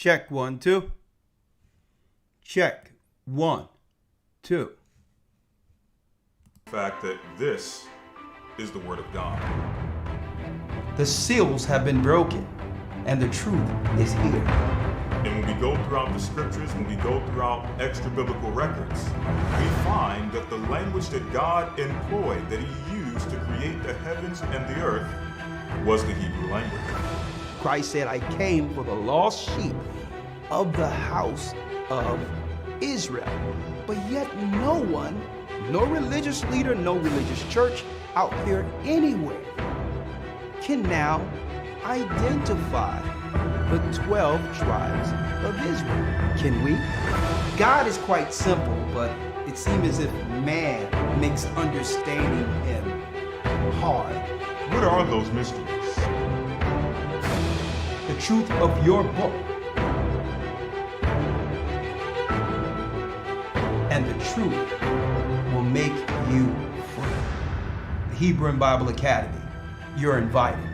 Check 1, 2. Check 1, 2. Fact that this is the word of God. The seals have been broken, and the truth is here. And when we go throughout the scriptures, when we go throughout extra biblical records, we find that the language that God employed, that he used to create the heavens and the earth, was the Hebrew language. Christ said, I came for the lost sheep of the house of Israel. But yet no one, no religious leader, no religious church out there anywhere can now identify the 12 tribes of Israel. Can we? God is quite simple, but it seems as if man makes understanding him hard. What are those mysteries? The truth of your book and the truth will make you free. The Hebrew and Bible Academy, you're invited.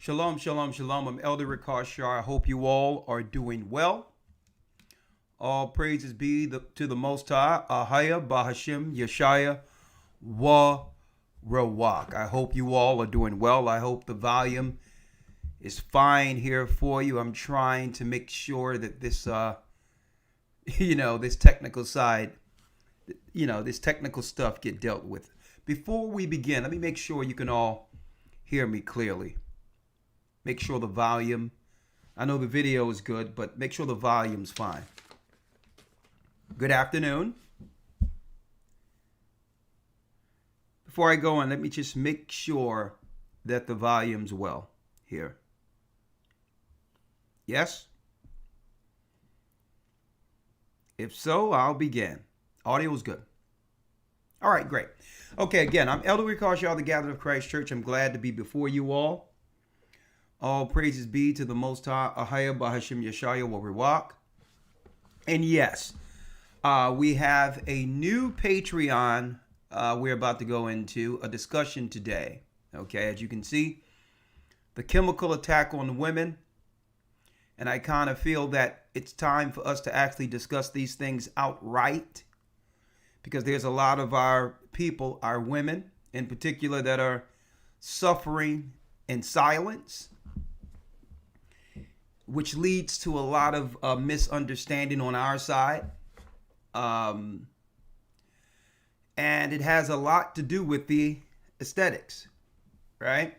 Shalom, shalom, shalom. I'm Elder Ricard Shar. I hope you all are doing well. All praises be to the Most High, Ahaya, Bahashim, Yeshaya, Wa, Rawak. I hope you all are doing well. I hope the volume is fine here for you. I'm trying to make sure that this, this technical side, this technical stuff get dealt with. Before we begin, let me make sure you can all hear me clearly. Make sure the volume, I know the video is good, but make sure the volume's fine. Good afternoon. Before I go on, let me just make sure that the volume's well here. Yes? If so, I'll begin. Audio is good. All right, great. Okay, again, I'm Elder Ricard Shar, the Gathered of Christ Church. I'm glad to be before you all. All praises be to the Most High, Ahaya, Bahashim, Yeshaya, Warawak. And yes, we have a new Patreon we're about to go into, a discussion today. Okay, as you can see, the chemical attack on women. And I kind of feel that it's time for us to actually discuss these things outright, because there's a lot of our people, our women in particular, that are suffering in silence, which leads to a lot of misunderstanding on our side. And it has a lot to do with the aesthetics, right?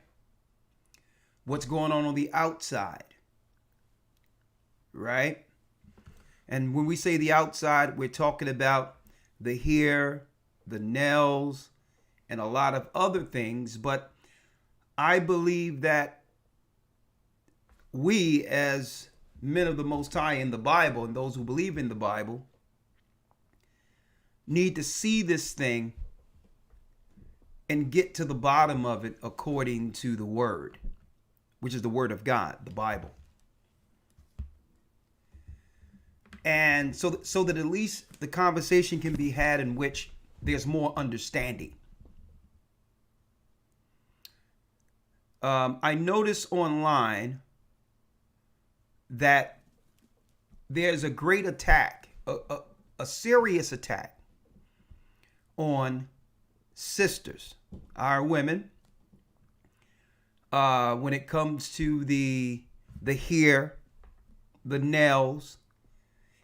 What's going on the outside, right? And when we say the outside, we're talking about the hair, the nails, and a lot of other things. But I believe that we, as men of the Most High in the Bible, and those who believe in the Bible, need to see this thing and get to the bottom of it according to the Word, which is the Word of God, the Bible. And so that at least the conversation can be had in which there's more understanding. I notice online that there's a great attack, a serious attack on sisters, our women, when it comes to the hair, the nails,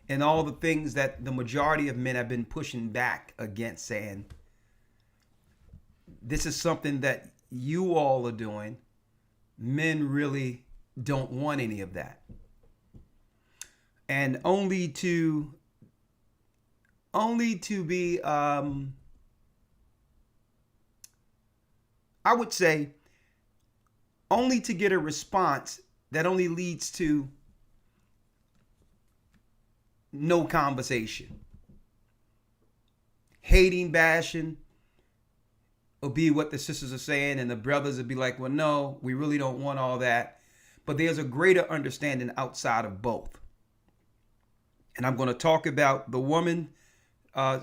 and all the things that the majority of men have been pushing back against, saying, this is something that you all are doing. Men really don't want any of that. And only to be, I would say, only to get a response that only leads to no conversation. Hating, bashing will be what the sisters are saying, and the brothers will be like, well, no, we really don't want all that. but there's a greater understanding outside of both. And I'm going to talk about the woman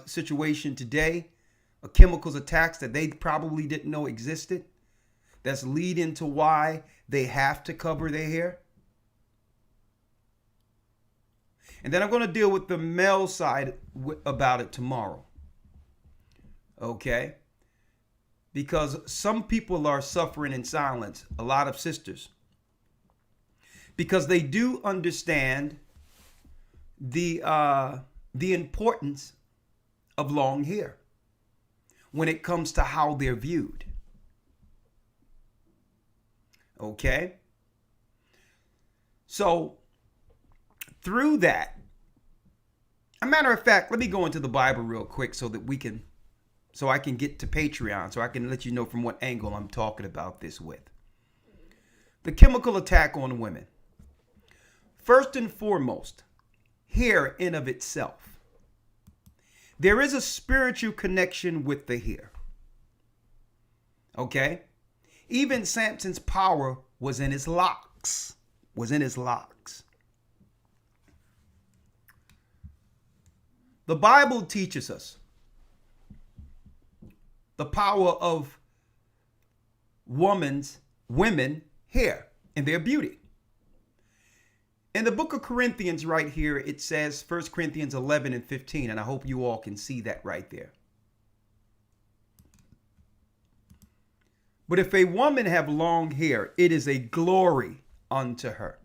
situation today, chemicals attacks that they probably didn't know existed, that's leading to why they have to cover their hair. And then I'm going to deal with the male side about it tomorrow. Okay? Because some people are suffering in silence, a lot of sisters, because they do understand the importance of long hair when it comes to how they're viewed. Okay? So, through that, a matter of fact, let me go into the Bible real quick so I can get to Patreon, so I can let you know from what angle I'm talking about this with. The chemical attack on women. First and foremost, hair in of itself. There is a spiritual connection with the hair. Okay? Even Samson's power was in his locks. The Bible teaches us the power of women hair and their beauty. In the book of Corinthians right here, it says 1 Corinthians 11 and 15, and I hope you all can see that right there. But if a woman have long hair, it is a glory unto her.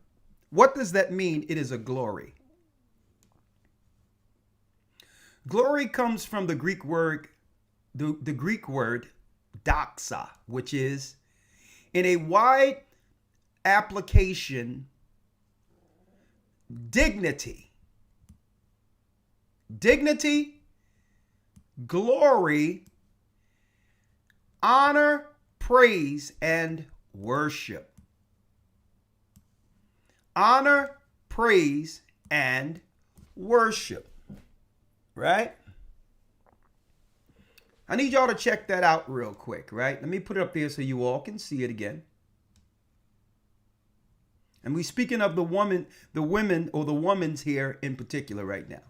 What does that mean? It is a glory. Glory comes from the Greek word, the Greek word doxa, which is in a wide application, dignity, glory, honor, praise, and worship. Honor, praise, and worship. Right? I need y'all to check that out real quick, right? Let me put it up there so you all can see it again. And we speaking of the women or the woman's here in particular right now.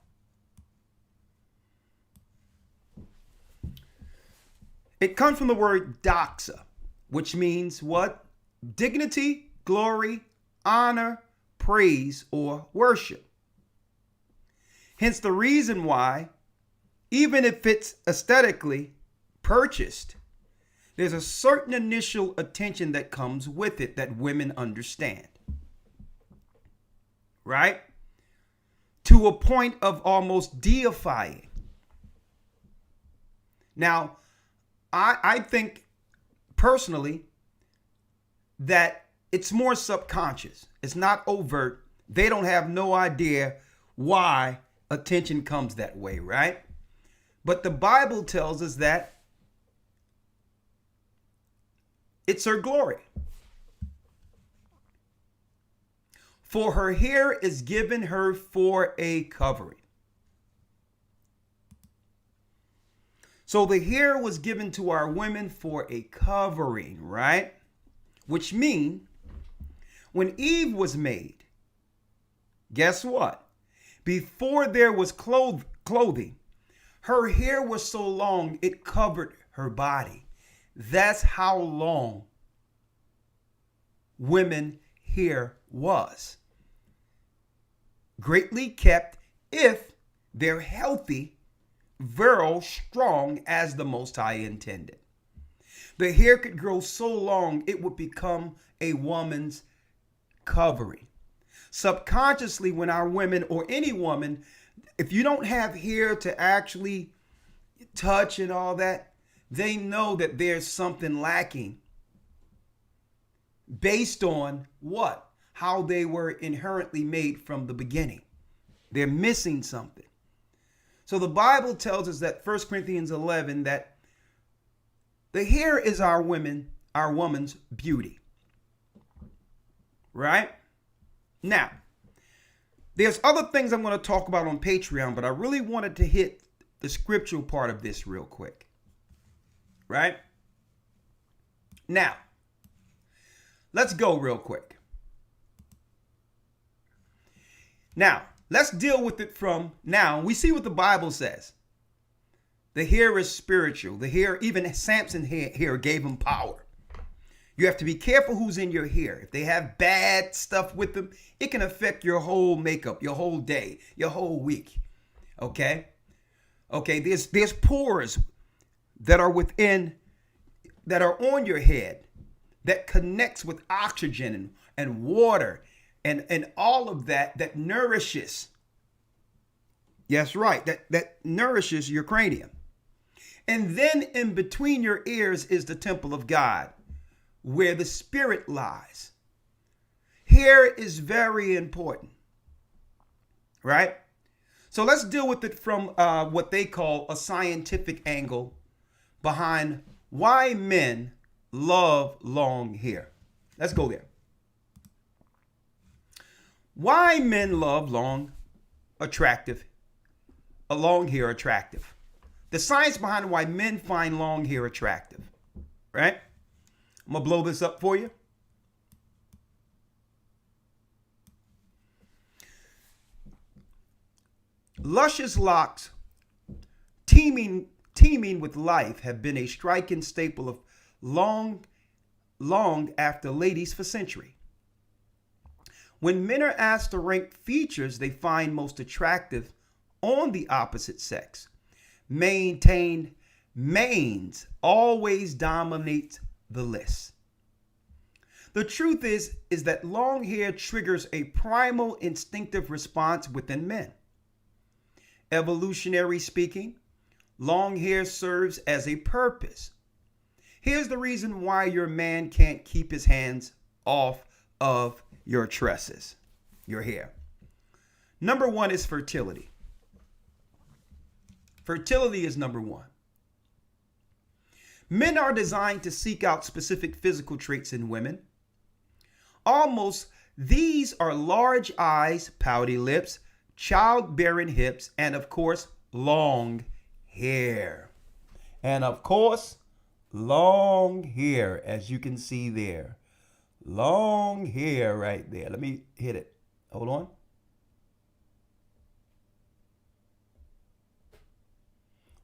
It comes from the word doxa, which means what? Dignity, glory, honor, praise, or worship. Hence the reason why, even if it's aesthetically purchased, there's a certain initial attention that comes with it that women understand. Right? To a point of almost deifying. Now, I think personally that it's more subconscious. It's not overt. They don't have no idea why attention comes that way, right? But the Bible tells us that it's her glory. For her hair is given her for a covering. So the hair was given to our women for a covering, right? Which means when Eve was made, guess what? Before there was clothing, her hair was so long it covered her body. That's how long women hair was. Greatly kept if they're healthy, virile, strong as the Most High intended. The hair could grow so long it would become a woman's covering. Subconsciously, when our women or any woman, if you don't have hair to actually touch and all that, they know that there's something lacking based on what? How they were inherently made from the beginning. They're missing something. So the Bible tells us that 1 Corinthians 11, that the hair is our woman's beauty. Right? Now, there's other things I'm going to talk about on Patreon, but I really wanted to hit the scriptural part of this real quick. Right? Now, let's go real quick. Now, let's deal with it from now. We see what the Bible says. The hair is spiritual. The hair, even Samson hair gave him power. You have to be careful who's in your hair. If they have bad stuff with them, it can affect your whole makeup, your whole day, your whole week. Okay? Okay, there's pores that are on your head that connects with oxygen and water and all of that nourishes. Yes, right. That nourishes your cranium. And then in between your ears is the temple of God, where the spirit lies. Hair is very important, right? So let's deal with it from what they call a scientific angle behind why men love long hair. Let's go there. Why men love long hair attractive. The science behind why men find long hair attractive, right? I'm going to blow this up for you. Luscious locks teeming with life have been a striking staple of long after ladies for centuries. When men are asked to rank features they find most attractive on the opposite sex, manes always dominate the list. The truth is that long hair triggers a primal instinctive response within men. Evolutionary speaking, long hair serves as a purpose. Here's the reason why your man can't keep his hands off of your tresses, your hair. Number one is fertility. Fertility is number one. Men are designed to seek out specific physical traits in women. These are large eyes, pouty lips, childbearing hips, and of course, long hair. And of course, long hair, as you can see there. Long hair right there. Let me hit it. Hold on.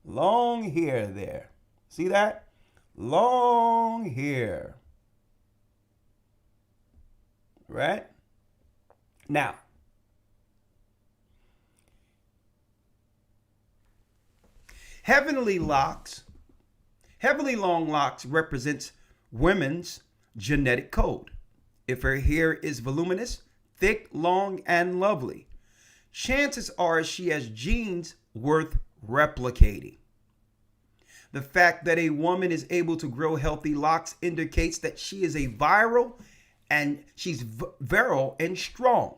Long hair there. See that? Long hair. Right? Now, heavenly long locks represents women's genetic code. If her hair is voluminous, thick, long, and lovely, chances are she has genes worth replicating. The fact that a woman is able to grow healthy locks indicates that she is virile and strong.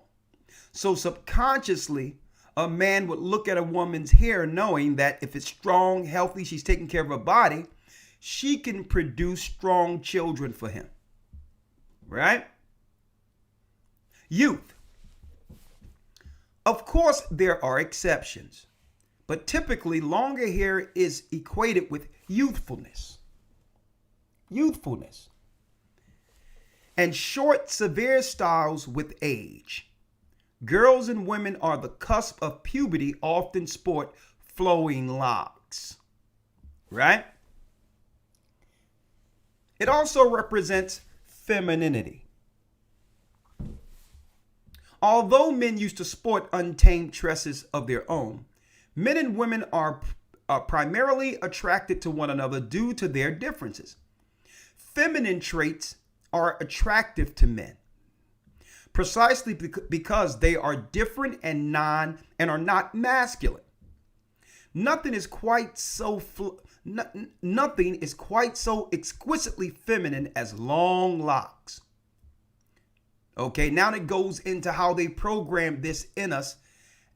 So subconsciously, a man would look at a woman's hair knowing that if it's strong, healthy, she's taking care of her body, she can produce strong children for him. Right? Youth. Of course, there are exceptions, but typically longer hair is equated with youthfulness. And short, severe styles with age. Girls and women on the cusp of puberty often sport flowing locks. Right? It also represents femininity. Although men used to sport untamed tresses of their own, men and women are primarily attracted to one another due to their differences. Feminine traits are attractive to men precisely because they are different and are not masculine. Nothing is quite so exquisitely feminine as long locks. Okay, now it goes into how they programmed this in us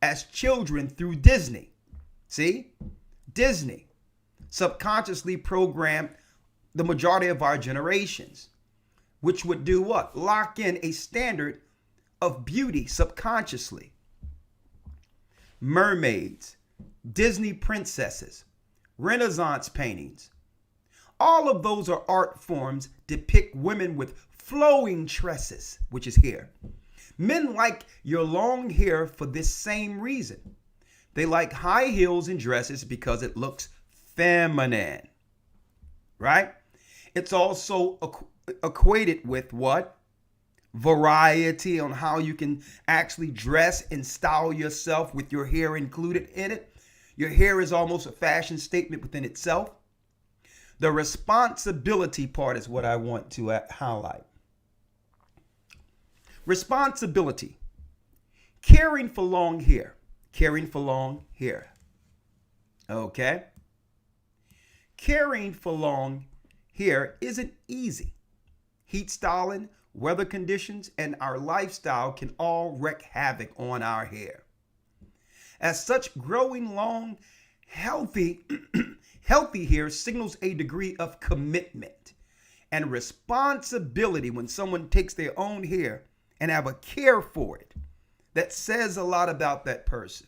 as children through Disney. See? Disney subconsciously programmed the majority of our generations, which would do what? Lock in a standard of beauty subconsciously. Mermaids, Disney princesses, Renaissance paintings. All of those are art forms depict women with flowing tresses, which is hair, Men like your long hair for this same reason. They like high heels and dresses because it looks feminine, right? It's also equated with what? Variety on how you can actually dress and style yourself with your hair included in it. Your hair is almost a fashion statement within itself. The responsibility part is what I want to highlight. Responsibility. Caring for long hair. Caring for long hair. Okay? Caring for long hair isn't easy. Heat styling, weather conditions, and our lifestyle can all wreak havoc on our hair. As such, growing long, healthy hair signals a degree of commitment and responsibility when someone takes their own hair and have a care for it. That says a lot about that person,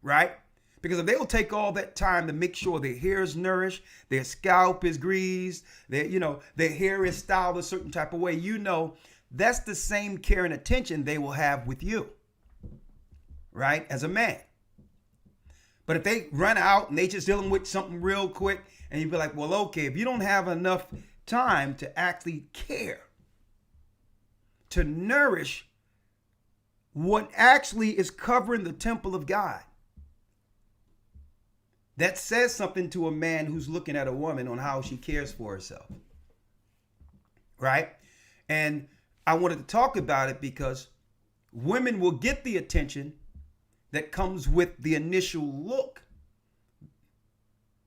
right? Because if they'll take all that time to make sure their hair is nourished, their scalp is greased, their hair is styled a certain type of way, that's the same care and attention they will have with you, right? As a man. But if they run out and they just dealing with something real quick, and you'd be like, well, okay, if you don't have enough time to actually care, to nourish what actually is covering the temple of God, that says something to a man who's looking at a woman on how she cares for herself, right? And I wanted to talk about it because women will get the attention that comes with the initial look.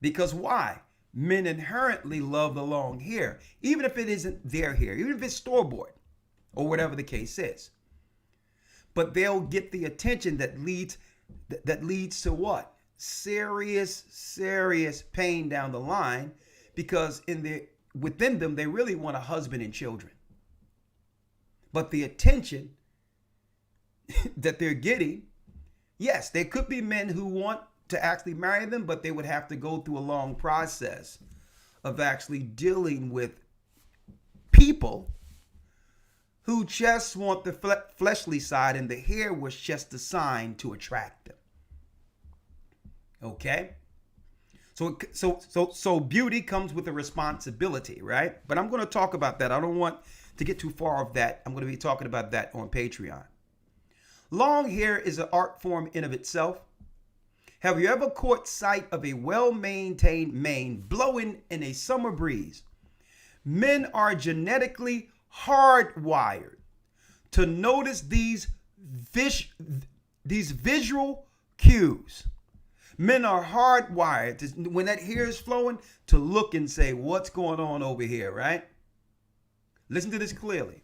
Because why? Men inherently love the long hair, even if it isn't their hair, even if it's store-bought or whatever the case is. But they'll get the attention that leads to what? Serious pain down the line, because within them they really want a husband and children. But the attention that they're getting, yes, there could be men who want to actually marry them, but they would have to go through a long process of actually dealing with people who just want the fleshly side, and the hair was just designed to attract them. Okay? So beauty comes with a responsibility, right? But I'm going to talk about that. I don't want to get too far off that. I'm going to be talking about that on Patreon. Long hair is an art form in of itself. Have you ever caught sight of a well-maintained mane blowing in a summer breeze? Men are genetically hardwired to notice these visual cues. Men are hardwired when that hair is flowing to look and say, what's going on over here, right? Listen to this clearly.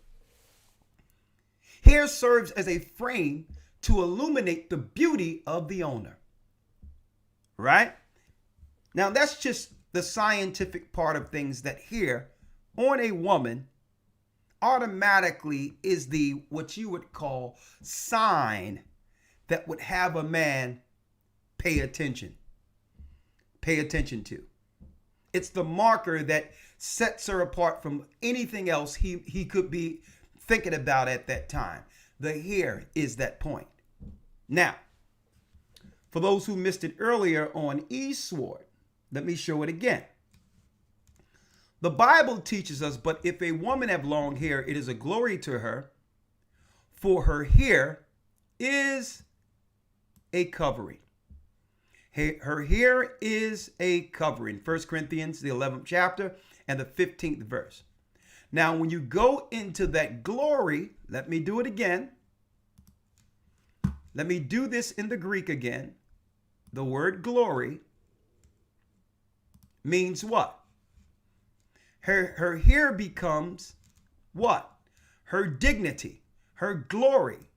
Hair serves as a frame to illuminate the beauty of the owner, right? Now, that's just the scientific part of things, that hair on a woman automatically is what you would call sign that would have a man pay attention to. It's the marker that sets her apart from anything else he could be thinking about at that time. The hair is that point. Now, for those who missed it earlier on eSword, let me show it again. The Bible teaches us, but if a woman have long hair, it is a glory to her, for her hair is a covering. Her hair is a covering. 1 Corinthians, the 11th chapter and the 15th verse. Now, when you go into that glory, let me do it again. Let me do this in the Greek again. The word glory means what? Her hair becomes what? Her dignity, her glory,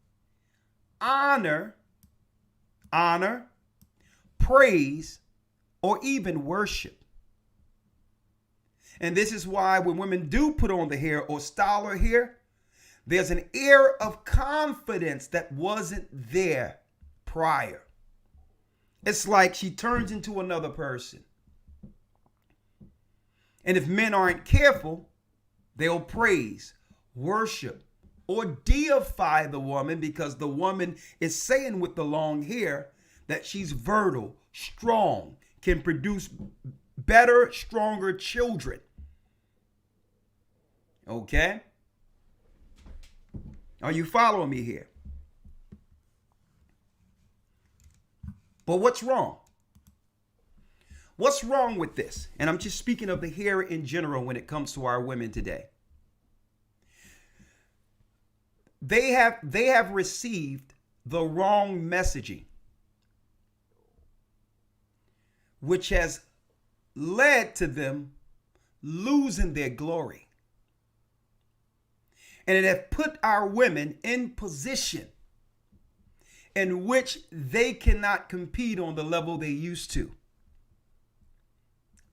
honor, praise, or even worship. And this is why when women do put on the hair or style her hair, there's an air of confidence that wasn't there prior. It's like she turns into another person. And if men aren't careful, they'll praise, worship, or deify the woman because the woman is saying with the long hair that she's fertile, strong, can produce better, stronger children. Okay? Are you following me here? But what's wrong? What's wrong with this? And I'm just speaking of the hair in general when it comes to our women today. They have received the wrong messaging, which has led to them losing their glory. And it has put our women in position in which they cannot compete on the level they used to.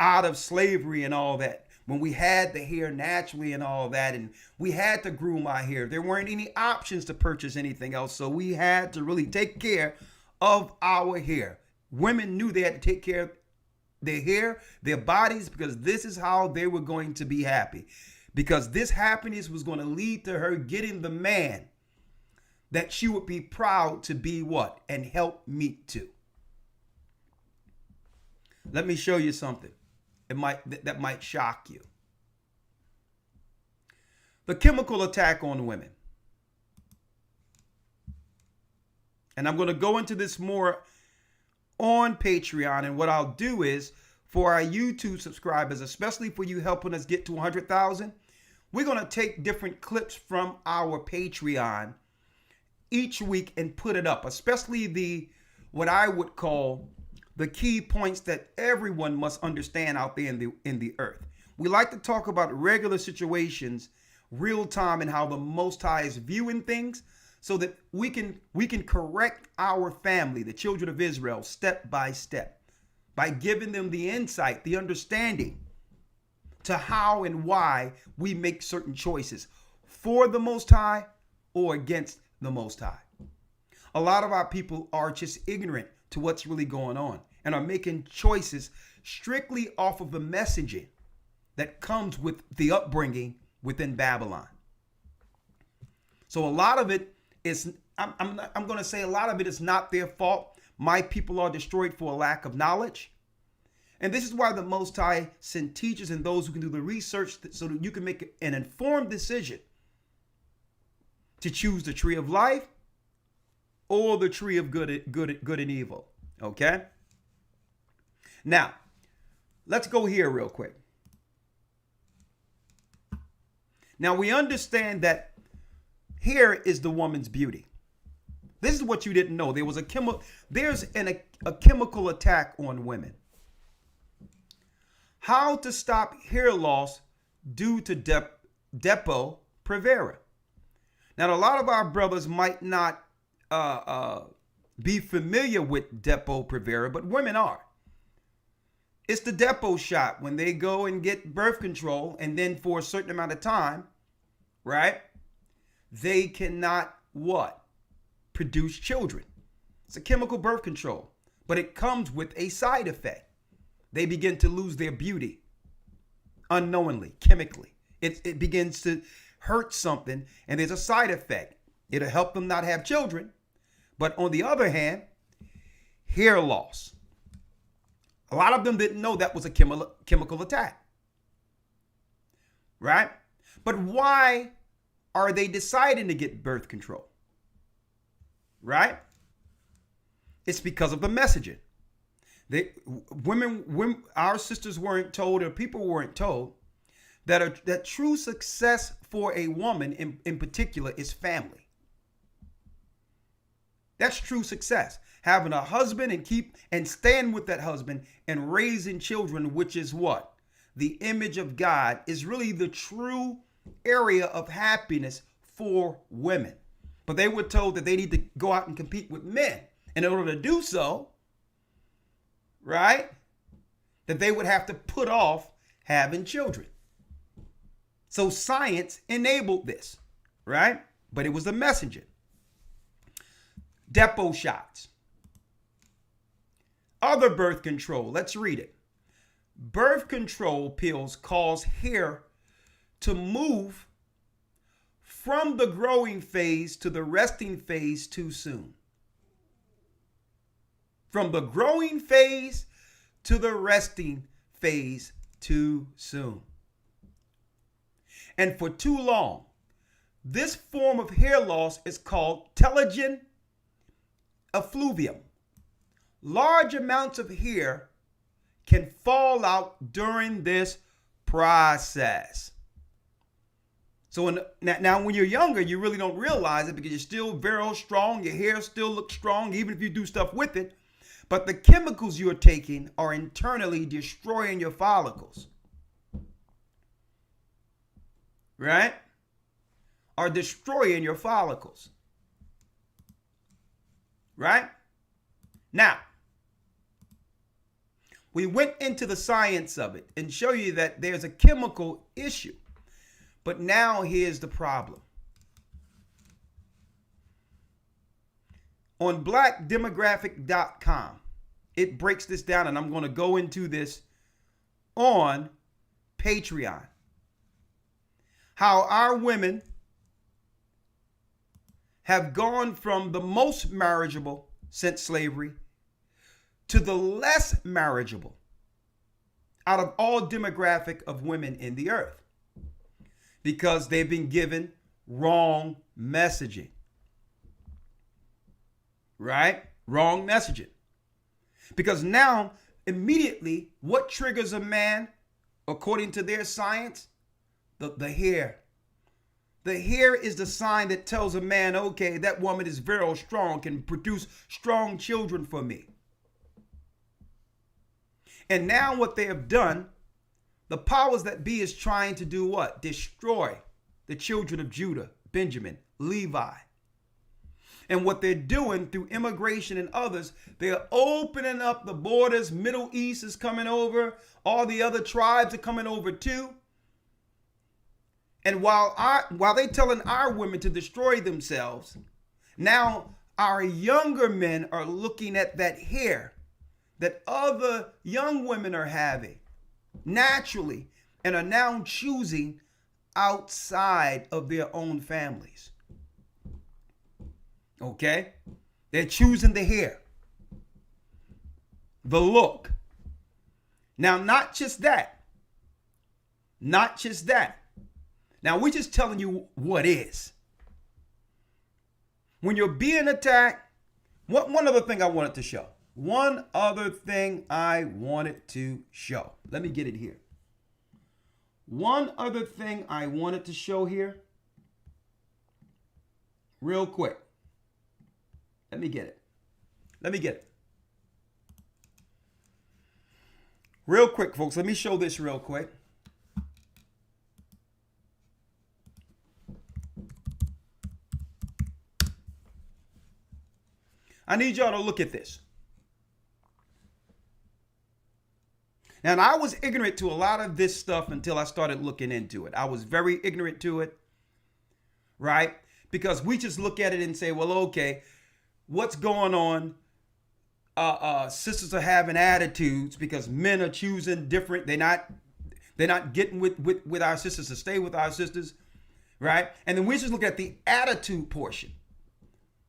Out of slavery and all that, when we had the hair naturally and all that, and we had to groom our hair, there weren't any options to purchase anything else. So we had to really take care of our hair. Women knew they had to take care of their hair, their bodies, because this is how they were going to be happy. Because this happiness was going to lead to her getting the man that she would be proud to be what? And help meet to. Let me show you something. That might shock you. The chemical attack on women. And I'm going to go into this more on Patreon. And what I'll do is for our YouTube subscribers, especially for you helping us get to 100,000, we're going to take different clips from our Patreon each week and put it up, especially what I would call the key points that everyone must understand out there in the earth. We like to talk about regular situations, real time, and how the Most High is viewing things, so that we can correct our family, the children of Israel, step by step, by giving them the insight, the understanding to how and why we make certain choices for the Most High or against the Most High. A lot of our people are just ignorant to what's really going on and are making choices strictly off of the messaging that comes with the upbringing within Babylon. So a lot of it is, I'm going to say a lot of it is not their fault. My people are destroyed for a lack of knowledge. And this is why the Most High sent teachers and those who can do the research so that you can make an informed decision to choose the tree of life or the tree of good and evil. Okay? Now, let's go here real quick. Now, we understand that hair is the woman's beauty. This is what you didn't know. There's a chemical attack on women. How to stop hair loss due to Depo-Provera. Now, a lot of our brothers might not be familiar with Depo-Provera, but women are. It's the Depo shot when they go and get birth control, and then for a certain amount of time, right, they cannot what? Produce children. It's a chemical birth control, but it comes with a side effect. They begin to lose their beauty unknowingly, chemically. It begins to hurt something, and there's a side effect. It'll help them not have children. But on the other hand, hair loss. A lot of them didn't know that was a chemical attack. Right? But why are they deciding to get birth control? Right? It's because of the messaging. Women, our sisters weren't told, or people weren't told, that true success for a woman in particular is family. That's true success. Having a husband and stand with that husband and raising children, which is what? The image of God is really the true area of happiness for women. But they were told that they need to go out and compete with men. And in order to do so, right, that they would have to put off having children. So science enabled this, right? But it was the messaging. Depo shots. Other birth control. Let's read it. Birth control pills cause hair to move from the growing phase to the resting phase too soon. From the growing phase to the resting phase too soon. And for too long, this form of hair loss is called telogen effluvium. Large amounts of hair can fall out during this process. So now when you're younger, you really don't realize it because you're still very strong. Your hair still looks strong, even if you do stuff with it. But the chemicals you're taking are internally destroying your follicles. Right? Are destroying your follicles. Right? Now, we went into the science of it and show you that there's a chemical issue. But now here's the problem. On blackdemographic.com, it breaks this down, and I'm going to go into this on Patreon. How our women have gone from the most marriageable since slavery to the less marriageable out of all demographic of women in the earth, because they've been given wrong messaging. Right? Wrong messaging. Because now, immediately, what triggers a man, according to their science? The hair. The hair is the sign that tells a man, okay, that woman is very strong, can produce strong children for me. And now what they have done, the powers that be is trying to do what? Destroy the children of Judah, Benjamin, Levi. And what they're doing through immigration and others, they're opening up the borders. Middle East is coming over. All the other tribes are coming over too. And while they're telling our women to destroy themselves, now our younger men are looking at that hair that other young women are having naturally and are now choosing outside of their own families. Okay? They're choosing the hair, the look. Now, not just that. Not just that. Now, we're just telling you what is. When you're being attacked, one other thing I wanted to show. One other thing I wanted to show. Let me get it here. One other thing I wanted to show here. Real quick. Let me get it. Let me get it. Real quick, folks. Let me show this real quick. I need y'all to look at this. And I was ignorant to a lot of this stuff until I started looking into it. I was very ignorant to it, right? Because we just look at it and say, well, okay, what's going on? Sisters are having attitudes because men are choosing different. They're not getting with our sisters to stay with our sisters, right? And then we just look at the attitude portion.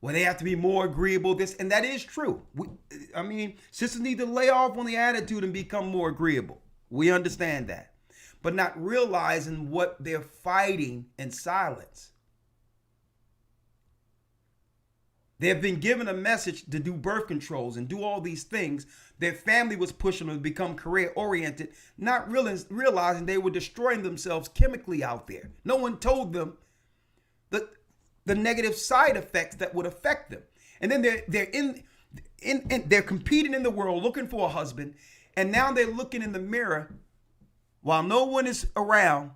Well, they have to be more agreeable, this, and that is true. Sisters need to lay off on the attitude and become more agreeable. We understand that. But not realizing what they're fighting in silence. They have been given a message to do birth controls and do all these things. Their family was pushing them to become career-oriented, not realizing they were destroying themselves chemically out there. No one told them the negative side effects that would affect them. And then they're competing in the world looking for a husband, and now they're looking in the mirror while no one is around,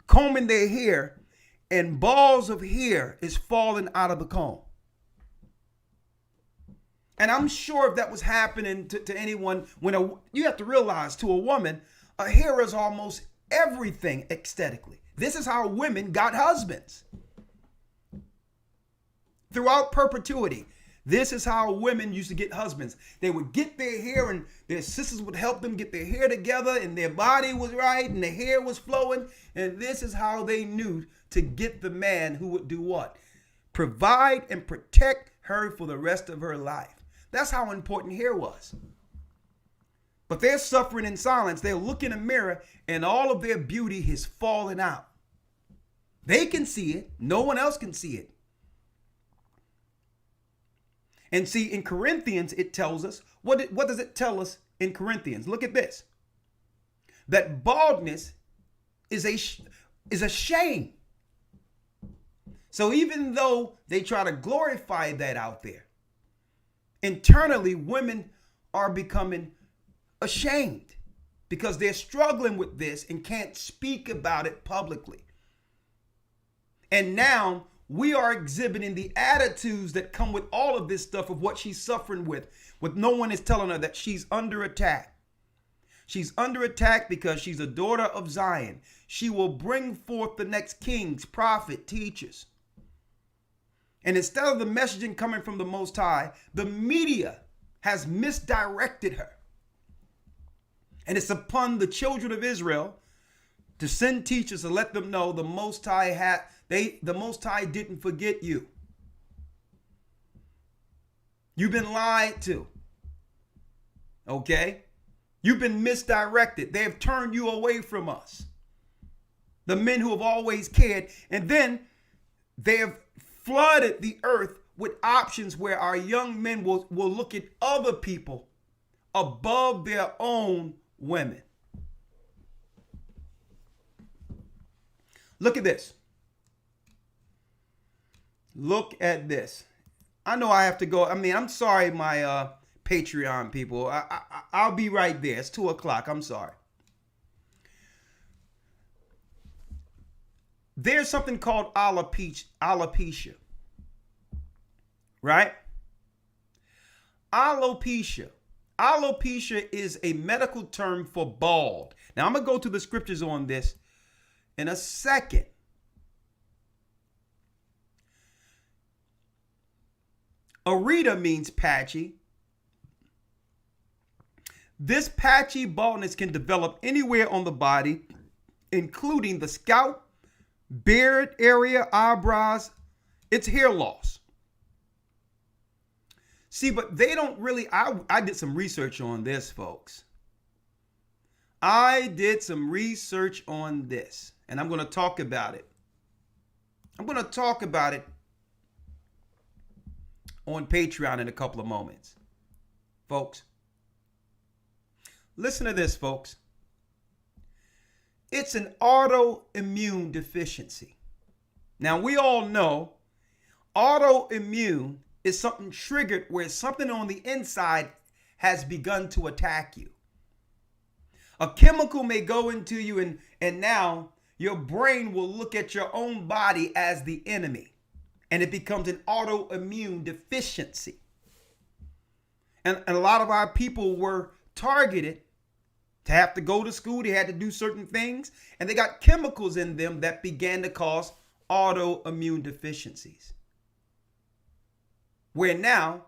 combing their hair, and balls of hair is falling out of the comb. And I'm sure if that was happening to anyone, you have to realize, to a woman, a hair is almost everything aesthetically. This is how women got husbands. Throughout perpetuity, This is how women used to get husbands. They would get their hair and their sisters would help them get their hair together and their body was right and the hair was flowing. And this is how they knew to get the man who would do what? Provide and protect her for the rest of her life. That's how important hair was. But they're suffering in silence. They'll look in a mirror and all of their beauty has fallen out. They can see it. No one else can see it. And see, in Corinthians, it tells us, what does it tell us in Corinthians? Look at this. That baldness is a shame. So even though they try to glorify that out there, internally, women are becoming ashamed because they're struggling with this and can't speak about it publicly. And now we are exhibiting the attitudes that come with all of this stuff of what she's suffering with no one is telling her that she's under attack. She's under attack because she's a daughter of Zion. She will bring forth the next kings, prophet, teachers. And instead of the messaging coming from the Most High, the media has misdirected her. And it's upon the children of Israel to send teachers to let them know the Most High the Most High didn't forget you. You've been lied to. Okay? You've been misdirected. They have turned you away from us. The men who have always cared. And then they have flooded the earth with options where our young men will look at other people above their own women. Look at this. Look at this. I know I have to go. I mean, I'm sorry, my Patreon people. I'll be right there. It's 2:00. I'm sorry. There's something called alopecia. Right? Alopecia. Alopecia is a medical term for bald. Now, I'm going to go to the scriptures on this in a second. Areta means patchy. This patchy baldness can develop anywhere on the body, including the scalp, beard area, eyebrows. It's hair loss. See, but they don't really, I did some research on this, folks. I did some research on this, and I'm going to talk about it. I'm going to talk about it on Patreon in a couple of moments. Folks, listen to this, folks. It's an autoimmune deficiency. Now, we all know autoimmune is something triggered where something on the inside has begun to attack you. A chemical may go into you and now your brain will look at your own body as the enemy. And it becomes an autoimmune deficiency. And a lot of our people were targeted to have to go to school. They had to do certain things. And they got chemicals in them that began to cause autoimmune deficiencies. Where now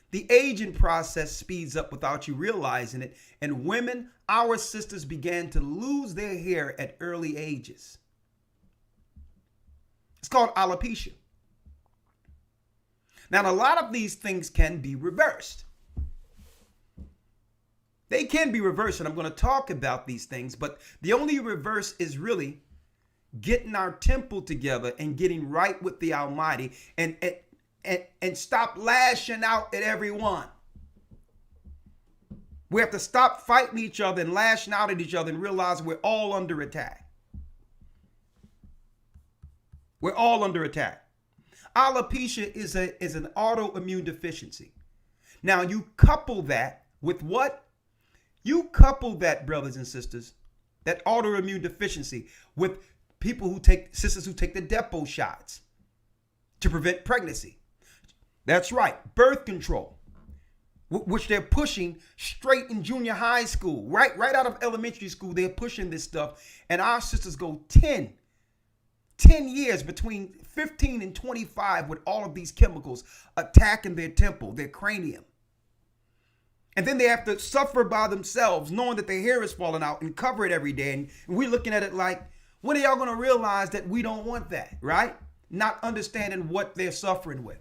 the aging process speeds up without you realizing it. And women, our sisters, began to lose their hair at early ages. It's called alopecia. Now, a lot of these things can be reversed. They can be reversed, and I'm going to talk about these things, but the only reverse is really getting our temple together and getting right with the Almighty and stop lashing out at everyone. We have to stop fighting each other and lashing out at each other and realize we're all under attack. We're all under attack. Alopecia is an autoimmune deficiency. Now, you couple that with what? You couple that, brothers and sisters, that autoimmune deficiency with sisters who take the Depo shots to prevent pregnancy. That's right, birth control, which they're pushing straight in junior high school, right out of elementary school. They're pushing this stuff, and our sisters go 10, 10 years, between 15 and 25, with all of these chemicals attacking their temple, their cranium. And then they have to suffer by themselves, knowing that their hair is falling out, and cover it every day. And we're looking at it like, when are y'all going to realize that we don't want that, right? Not understanding what they're suffering with.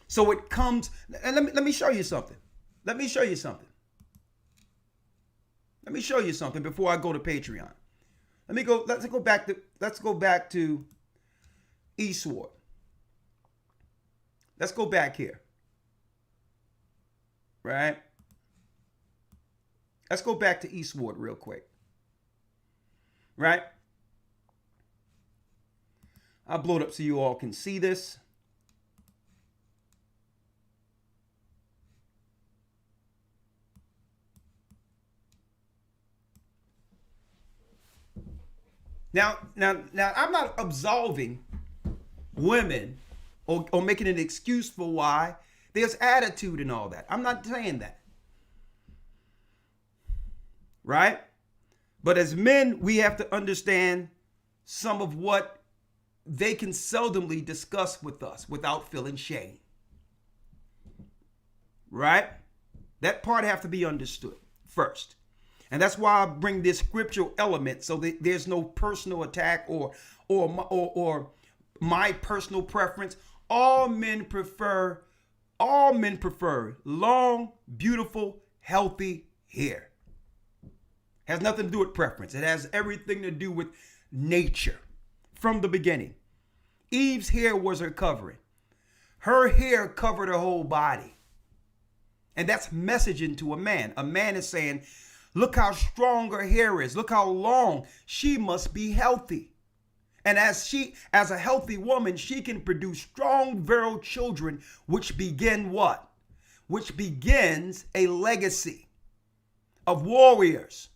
So it comes, and let me show you something. Let me show you something. Let me show you something before I go to Patreon. Let's go back to Eastward. Let's go back here. Right? Let's go back to Eastward real quick. Right? I'll blow it up so you all can see this. Now, I'm not absolving women or making an excuse for why there's attitude and all that. I'm not saying that. Right? But as men, we have to understand some of what they can seldomly discuss with us without feeling shame. Right? That part have to be understood first. And that's why I bring this scriptural element, so that there's no personal attack or my personal preference. All men prefer long, beautiful, healthy hair. Has nothing to do with preference. It has everything to do with nature from the beginning. Eve's hair was her covering. Her hair covered her whole body. And that's messaging to a man. A man is saying, look how strong her hair is. Look how long. She must be healthy. And as a healthy woman, she can produce strong, virile children, which begin what? Which begins a legacy of warriors,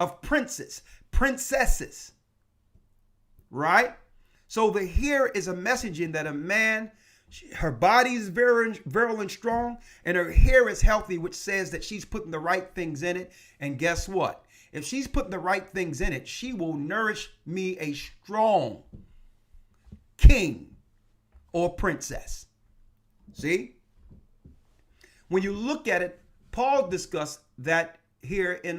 of princes, princesses. Right? So the hair is a messaging that a man, her body is virile and strong, and her hair is healthy, which says that she's putting the right things in it. And guess what? If she's putting the right things in it, she will nourish me a strong king or princess. See? When you look at it, Paul discussed that here in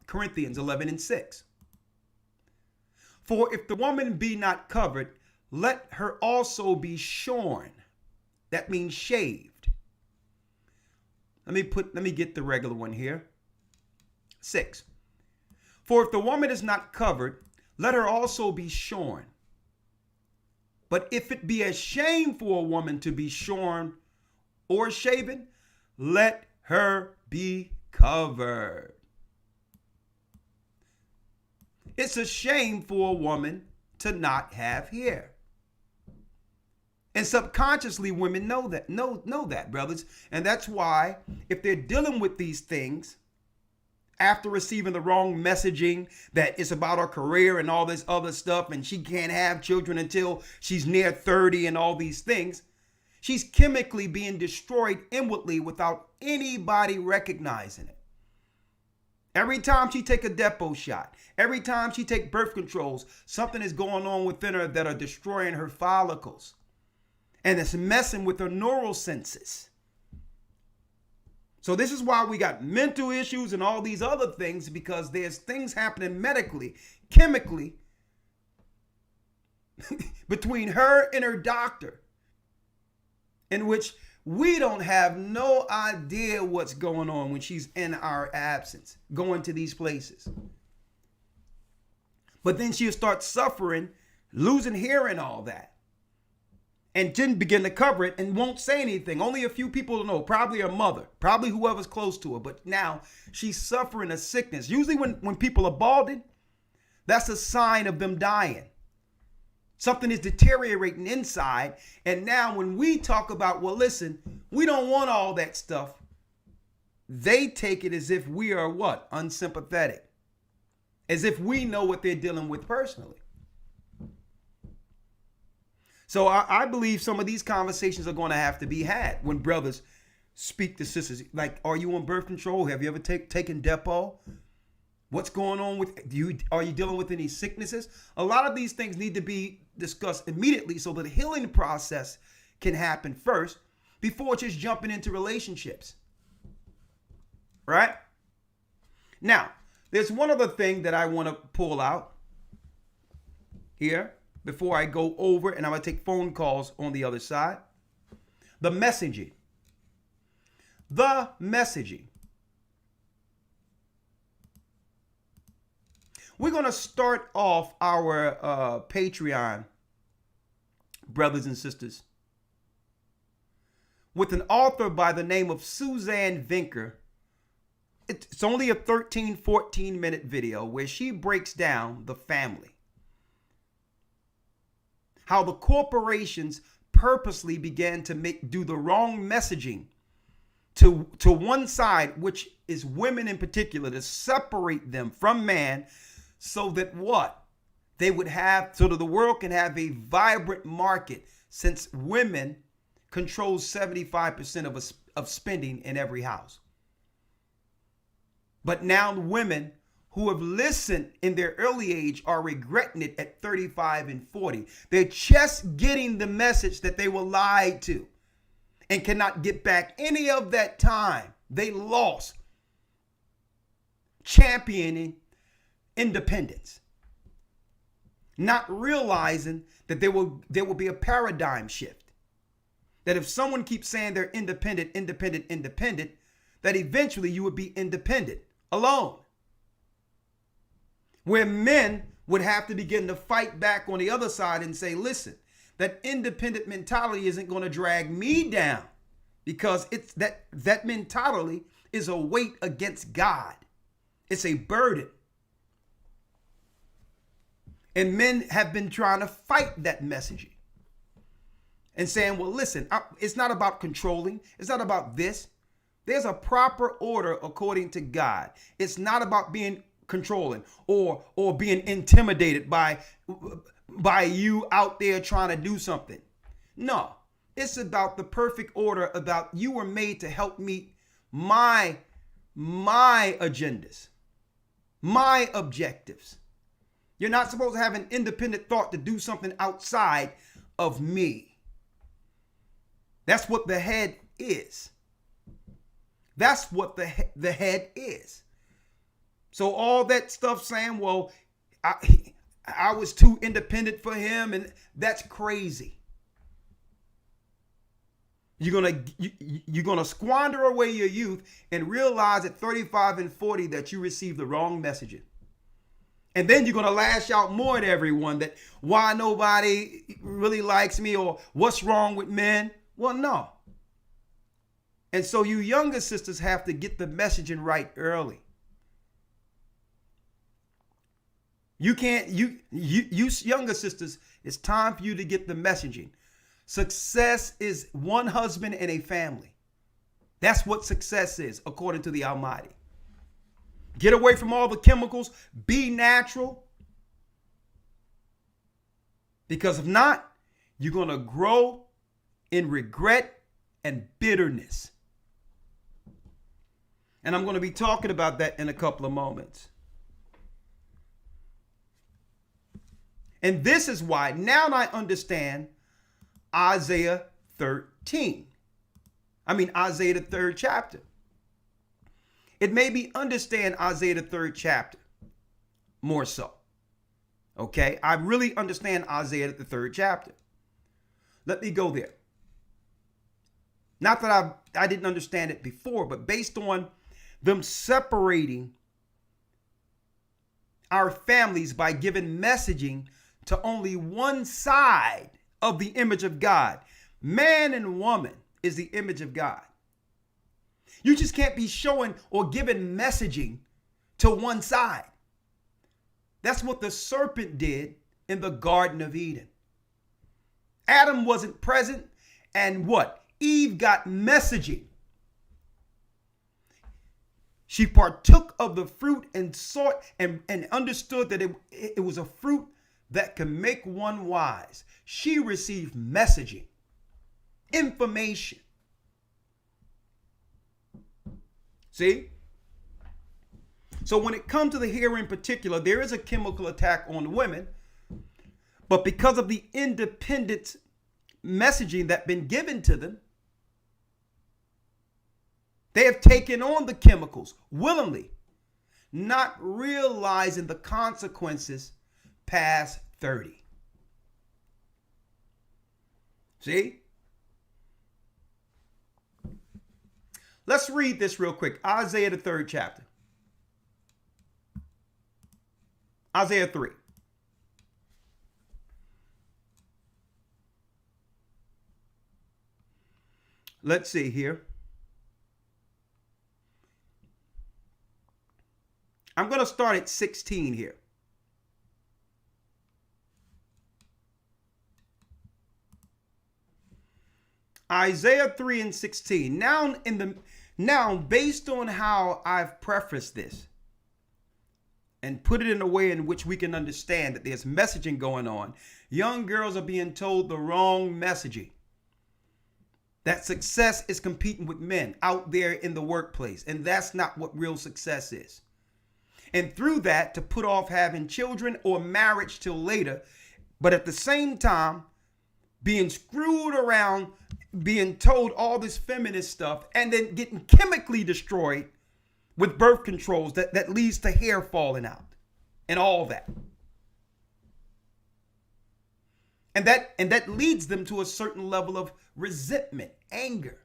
Corinthians 11:6. For if the woman be not covered, let her also be shorn. That means shaved. Let me get the regular one here. 6. For if the woman is not covered, let her also be shorn. But if it be a shame for a woman to be shorn or shaven, let her be covered. It's a shame for a woman to not have hair. And subconsciously, women know that, brothers. And that's why, if they're dealing with these things, after receiving the wrong messaging that it's about her career and all this other stuff, and she can't have children until she's near 30 and all these things, she's chemically being destroyed inwardly without anybody recognizing it. Every time she take a Depo shot, every time she take birth controls, something is going on within her that are destroying her follicles. And it's messing with her neural senses. So this is why we got mental issues and all these other things, because there's things happening medically, chemically, between her and her doctor, in which we don't have no idea what's going on when she's in our absence, going to these places. But then she'll start suffering, losing hair and all that. And then begin to cover it and won't say anything. Only a few people know, probably her mother, probably whoever's close to her. But now she's suffering a sickness. Usually when people are balding, that's a sign of them dying. Something is deteriorating inside. And now when we talk about, well, listen, we don't want all that stuff, they take it as if we are what? Unsympathetic. As if we know what they're dealing with personally. So I believe some of these conversations are going to have to be had when brothers speak to sisters. Like, are you on birth control? Have you ever taken Depo? What's going on with you? Are you dealing with any sicknesses? A lot of these things need to be discussed immediately so that the healing process can happen first before just jumping into relationships. Right? Now, there's one other thing that I want to pull out here before I go over, and I'm going to take phone calls on the other side. The messaging. The messaging. We're going to start off our Patreon, brothers and sisters, with an author by the name of Suzanne Vinker. It's only a 13, 14-minute video where she breaks down the family. How the corporations purposely began to do the wrong messaging to one side, which is women in particular, to separate them from man, so that what? They would have, so that the world can have a vibrant market, since women control 75% of spending in every house. But now the women who have listened in their early age are regretting it at 35 and 40. They're just getting the message that they were lied to and cannot get back any of that time they lost championing independence, not realizing that there will be a paradigm shift. That if someone keeps saying they're independent, that eventually you would be independent alone. Where men would have to begin to fight back on the other side and say, listen, that independent mentality isn't going to drag me down, because it's that mentality is a weight against God. It's a burden. And men have been trying to fight that messaging and saying, well, listen, it's not about controlling. It's not about this. There's a proper order according to God. It's not about being controlling or being intimidated by you out there trying to do something. No, it's about the perfect order, about you were made to help meet my agendas, my objectives. You're not supposed to have an independent thought to do something outside of me. That's what the head is. That's what the head is. So all that stuff saying, well, I was too independent for him, and that's crazy. You're gonna squander away your youth and realize at 35 and 40 that you received the wrong messaging. And then you're going to lash out more at everyone that why nobody really likes me or what's wrong with men. Well, no. And so you younger sisters have to get the messaging right early. You can't, you younger sisters, it's time for you to get the messaging. Success is one husband and a family. That's what success is, according to the Almighty. Get away from all the chemicals. Be natural. Because if not, you're going to grow in regret and bitterness. And I'm going to be talking about that in a couple of moments. And this is why now I understand Isaiah 13. Isaiah the 3rd chapter. It made me understand Isaiah the 3rd chapter more so. Okay, I really understand Isaiah the 3rd chapter. Let me go there. Not that I didn't understand it before, but based on them separating our families by giving messaging to only one side of the image of God. Man and woman is the image of God. You just can't be showing or giving messaging to one side. That's what the serpent did in the Garden of Eden. Adam wasn't present, and what? Eve got messaging. She partook of the fruit and sought and understood that it was a fruit that can make one wise. She received messaging, information. See? So when it comes to the hair in particular, there is a chemical attack on women. But because of the independent messaging that's been given to them, they have taken on the chemicals willingly, not realizing the consequences past 30. See? Let's read this real quick. Isaiah, the 3rd chapter. Isaiah 3. Let's see here. I'm going to start at 16 here. Isaiah 3 and 16. Now, based on how I've prefaced this and put it in a way in which we can understand that there's messaging going on, young girls are being told the wrong messaging. That success is competing with men out there in the workplace, and that's not what real success is. And through that, to put off having children or marriage till later, but at the same time, being screwed around, being told all this feminist stuff, and then getting chemically destroyed with birth controls that leads to hair falling out and all that. And that leads them to a certain level of resentment, anger.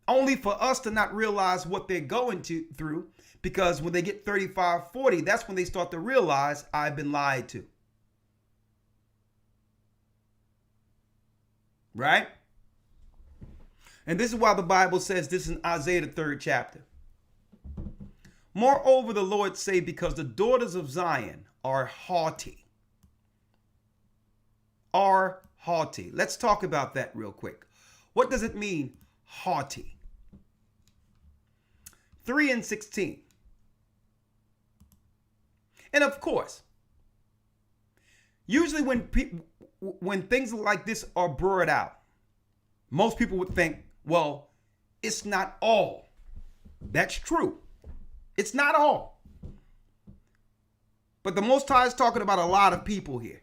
Only for us to not realize what they're going through, because when they get 35, 40, that's when they start to realize I've been lied to. Right? And this is why the Bible says this in Isaiah, the 3rd chapter. Moreover, the Lord say, because the daughters of Zion are haughty. Are haughty. Let's talk about that real quick. What does it mean, haughty? 3 and 16. And of course, usually when things like this are brought out, most people would think, well, it's not all. That's true. It's not all. But the Most High is talking about a lot of people here,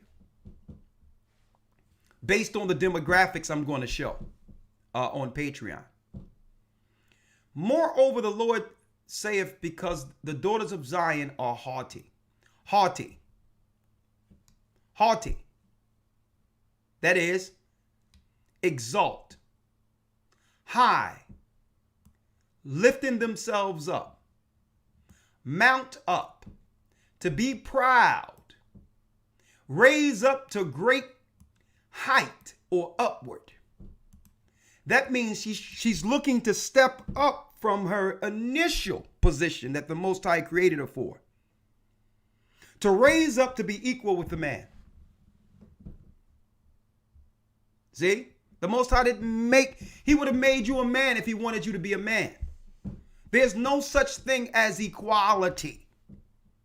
based on the demographics I'm going to show on Patreon. Moreover, the Lord saith, because the daughters of Zion are haughty. Haughty. Haughty. That is, exalt. High. Lifting themselves up. Mount up. To be proud. Raise up to great height or upward. That means she's looking to step up from her initial position that the Most High created her for. To raise up to be equal with the man. See? The Most High he would have made you a man if he wanted you to be a man. There's no such thing as equality.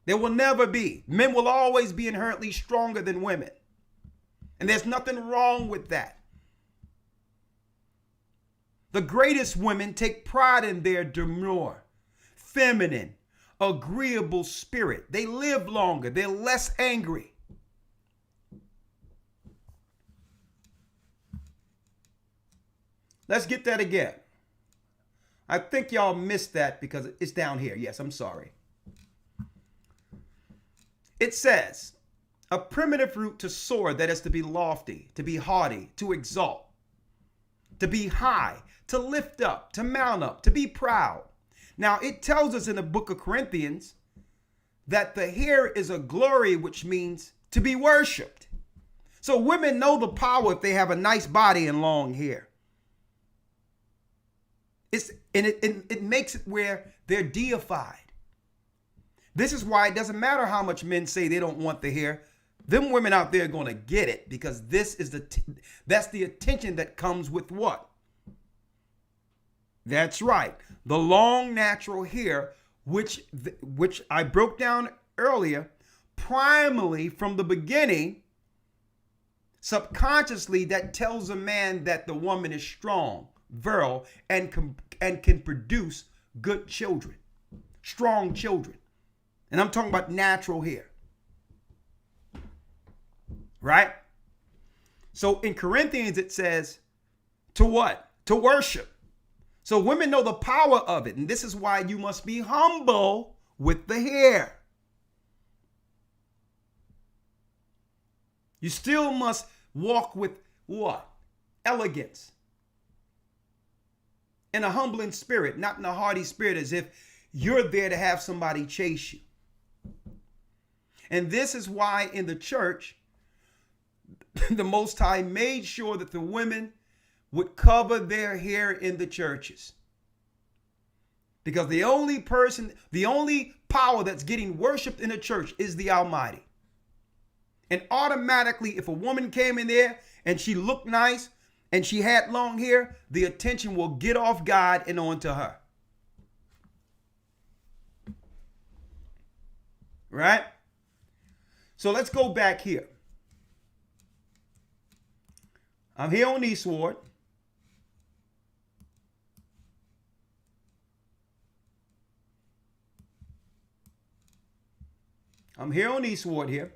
There will never be. Men will always be inherently stronger than women. And there's nothing wrong with that. The greatest women take pride in their demure, feminine, agreeable spirit. They live longer. They're less angry. Let's get that again. I think y'all missed that because it's down here. Yes, I'm sorry. It says, a primitive root to soar, that is to be lofty, to be haughty, to exalt, to be high, to lift up, to mount up, to be proud. Now, it tells us in the book of Corinthians that the hair is a glory, which means to be worshiped. So women know the power if they have a nice body and long hair. It makes it where they're deified. This is why it doesn't matter how much men say they don't want the hair. Them women out there are going to get it, because that's the attention that comes with what? That's right. The long natural hair, which I broke down earlier, primarily from the beginning, subconsciously, that tells a man that the woman is strong, virile, and can produce good children. strong children. And I'm talking about natural hair. Right? So in Corinthians, it says to what? To worship. So women know the power of it. And this is why you must be humble with the hair. You still must walk with what? Elegance. In a humbling spirit, not in a haughty spirit, as if you're there to have somebody chase you. And this is why in the church, the Most High made sure that the women would cover their hair in the churches. Because the only power that's getting worshiped in the church is the Almighty. And automatically, if a woman came in there and she looked nice and she had long hair, the attention will get off God and onto her. Right? So let's go back here. I'm here on Eastward. I'm here on Eastward here.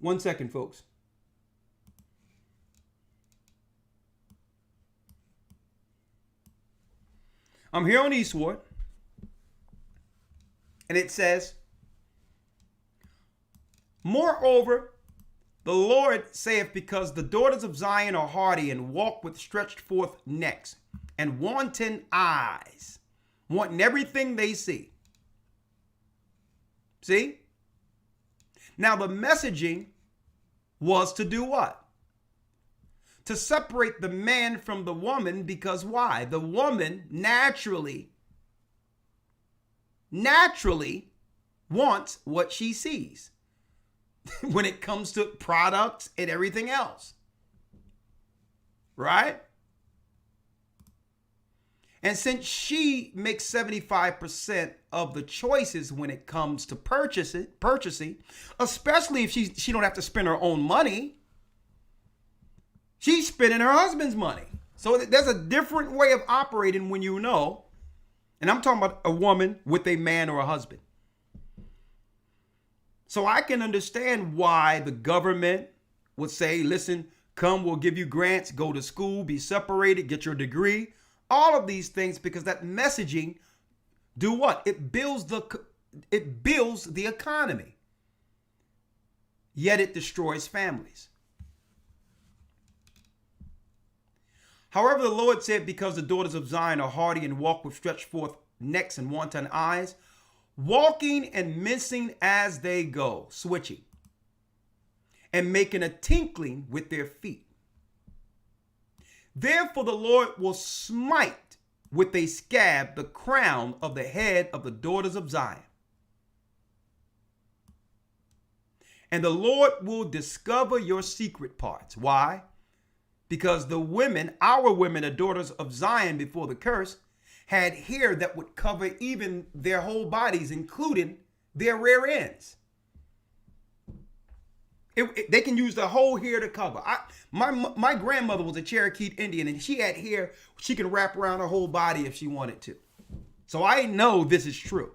1 second, folks. I'm here on Eastward. And it says, moreover, the Lord saith, because the daughters of Zion are haughty and walk with stretched forth necks and wanton eyes, wanting everything they see. See? Now the messaging was to do what? To separate the man from the woman, because why? The woman naturally wants what she sees when it comes to products and everything else. Right? And since she makes 75% of the choices when it comes to purchasing, especially if she don't have to spend her own money, she's spending her husband's money. So there's a different way of operating when you know. And I'm talking about a woman with a man or a husband. So I can understand why the government would say, listen, come, we'll give you grants, go to school, be separated, get your degree. All of these things, because that messaging do what? It builds the economy. Yet it destroys families. However, the Lord said, because the daughters of Zion are haughty and walk with stretched forth necks and wanton eyes, walking and mincing as they go, switching, and making a tinkling with their feet. Therefore the Lord will smite with a scab the crown of the head of the daughters of Zion. And the Lord will discover your secret parts. Why? Because the women, our women, the daughters of Zion before the curse, had hair that would cover even their whole bodies, including their rear ends. They can use the whole hair to cover. My grandmother was a Cherokee Indian, and she had hair she could wrap around her whole body if she wanted to. So I know this is true.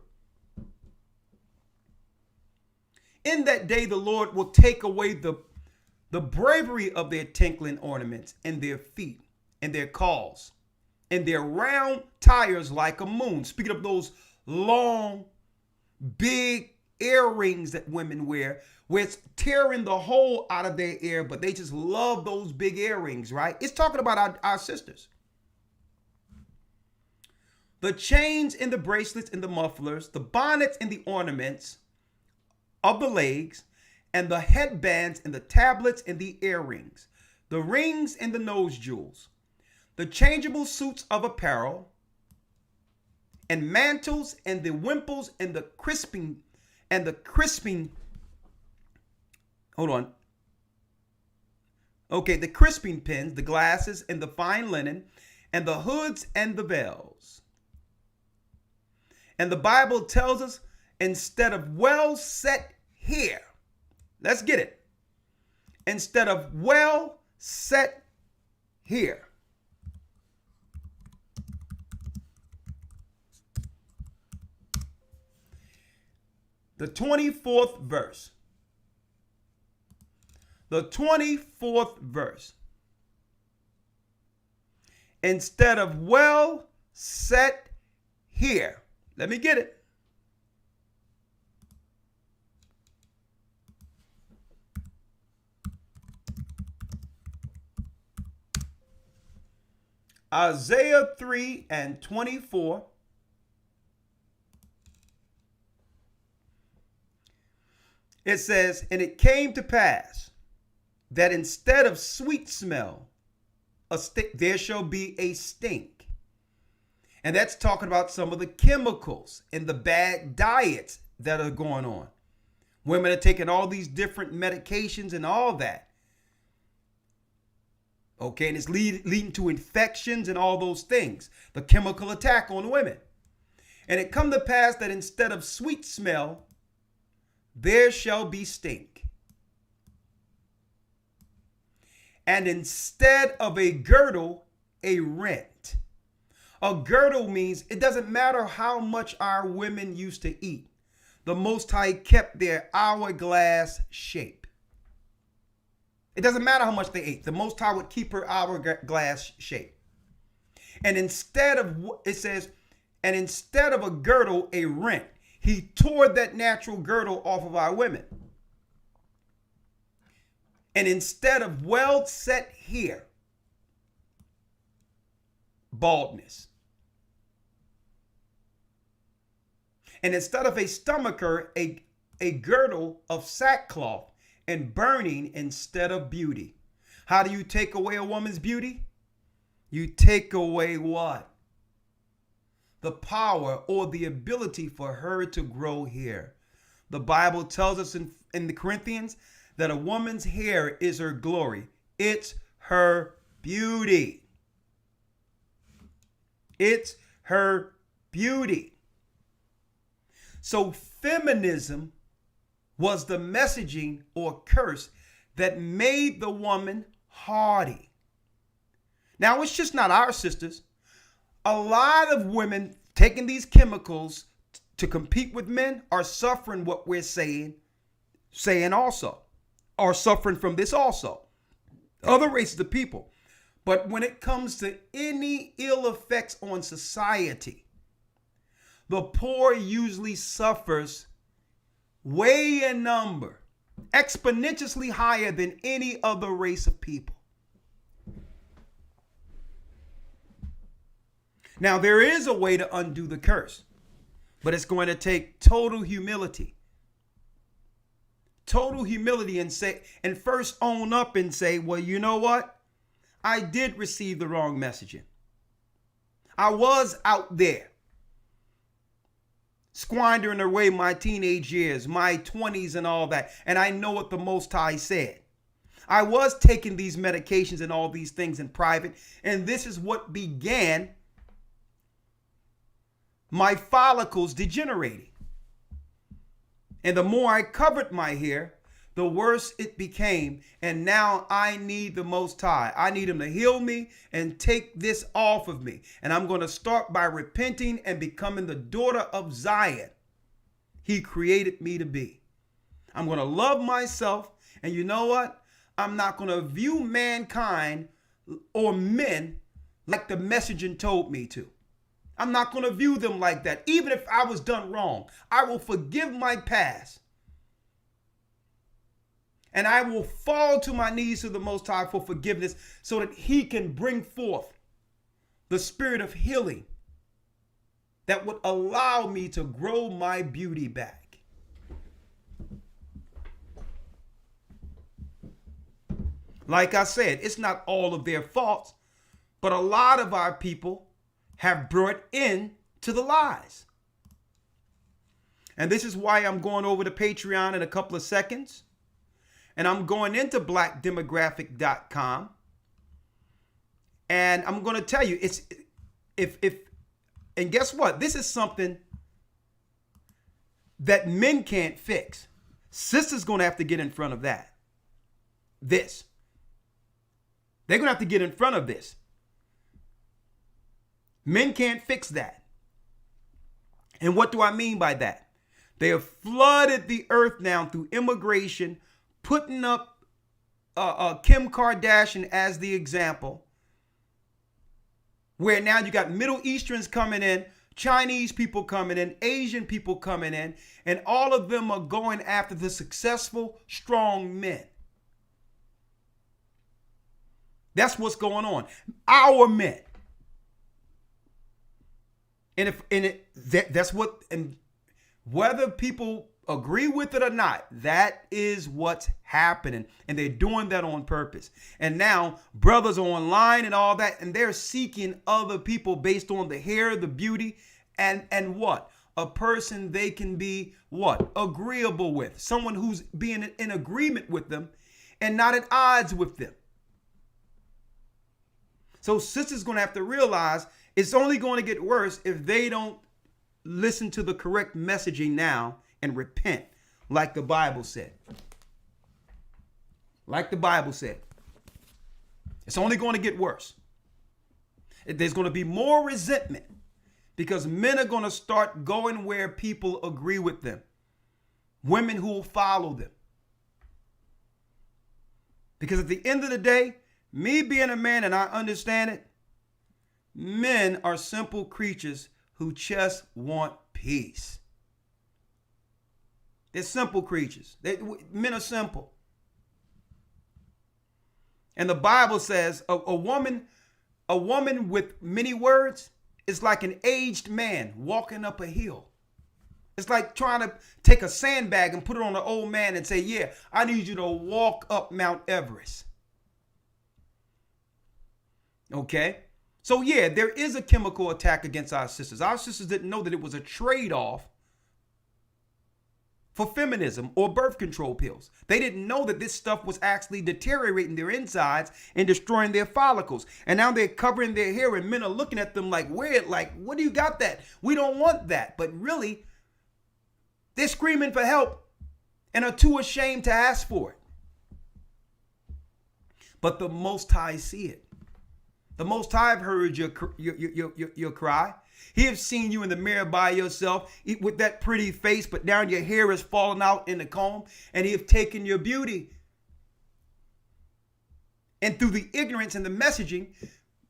In that day, the Lord will take away the bravery of their tinkling ornaments and their feet and their calls and their round tires like a moon. Speaking of those long, big earrings that women wear, where it's tearing the hole out of their ear, but they just love those big earrings, right? It's talking about our sisters. The chains and the bracelets and the mufflers, the bonnets and the ornaments of the legs, and the headbands and the tablets and the earrings, the rings and the nose jewels, the changeable suits of apparel, and mantles and the wimples and the crisping. Hold on. Okay, the crisping pins, the glasses, and the fine linen, and the hoods and the veils. And the Bible tells us, instead of well set hair, let's get it. Instead of well set hair, The 24th verse. The 24th verse. Instead of well set here. Let me get it. Isaiah 3:24. It says, and it came to pass that instead of sweet smell, there shall be a stink. And that's talking about some of the chemicals and the bad diets that are going on. Women are taking all these different medications and all that. Okay, and it's leading to infections and all those things. The chemical attack on women. And it come to pass that instead of sweet smell, there shall be stink. And instead of a girdle, a rent. A girdle means it doesn't matter how much our women used to eat. The Most High kept their hourglass shape. It doesn't matter how much they ate. The Most High would keep her hourglass shape. And instead of, it says, and instead of a girdle, a rent. He tore that natural girdle off of our women. And instead of well set here, baldness. And instead of a stomacher, a girdle of sackcloth, and burning instead of beauty. How do you take away a woman's beauty? You take away what? The power or the ability for her to grow hair. The Bible tells us in the Corinthians that a woman's hair is her glory. It's her beauty. It's her beauty. So feminism was the messaging or curse that made the woman haughty. Now, it's just not our sisters. A lot of women taking these chemicals to compete with men are suffering what we're saying also, are suffering from this also. Other races of people. But when it comes to any ill effects on society, the poor usually suffers way in number, exponentially higher than any other race of people. Now, there is a way to undo the curse, but it's going to take total humility. Total humility and first own up and say, well, you know what? I did receive the wrong messaging. I was out there squandering away my teenage years, my 20s and all that. And I know what the Most High said. I was taking these medications and all these things in private. And this is what began my follicles degenerating. And the more I covered my hair, the worse it became. And now I need the Most High. I need him to heal me and take this off of me. And I'm going to start by repenting and becoming the daughter of Zion he created me to be. I'm going to love myself. And you know what? I'm not going to view mankind or men like the messaging told me to. I'm not going to view them like that. Even if I was done wrong, I will forgive my past. And I will fall to my knees to the Most High for forgiveness so that he can bring forth the spirit of healing that would allow me to grow my beauty back. Like I said, it's not all of their faults, but a lot of our people have brought in to the lies. And this is why I'm going over to Patreon in a couple of seconds. And I'm going into blackdemographic.com. And I'm going to tell you, and guess what? This is something that men can't fix. Sisters going to have to get in front of that. They're going to have to get in front of this. Men can't fix that. And what do I mean by that? They have flooded the earth now through immigration, putting up Kim Kardashian as the example, where now you got Middle Easterns coming in, Chinese people coming in, Asian people coming in, and all of them are going after the successful, strong men. That's what's going on. Our men. That's what, and whether people agree with it or not, that is what's happening. And they're doing that on purpose. And now brothers are online and all that, and they're seeking other people based on the hair, the beauty, and what? A person they can be what? Agreeable with. Someone who's being in agreement with them and not at odds with them. So sisters going to have to realize it's only going to get worse if they don't listen to the correct messaging now and repent, like the Bible said. Like the Bible said. It's only going to get worse. There's going to be more resentment because men are going to start going where people agree with them. Women who will follow them. Because at the end of the day, me being a man, and I understand it, men are simple creatures who just want peace. They're simple creatures. Men are simple. And the Bible says a woman with many words is like an aged man walking up a hill. It's like trying to take a sandbag and put it on an old man and say, yeah, I need you to walk up Mount Everest. Okay? So yeah, there is a chemical attack against our sisters. Our sisters didn't know that it was a trade-off for feminism or birth control pills. They didn't know that this stuff was actually deteriorating their insides and destroying their follicles. And now they're covering their hair and men are looking at them like weird, like, what do you got that? We don't want that. But really, they're screaming for help and are too ashamed to ask for it. But the Most High see it. The Most High have heard your cry. He has seen you in the mirror by yourself with that pretty face, but now your hair is falling out in the comb, and he have taken your beauty. And through the ignorance and the messaging,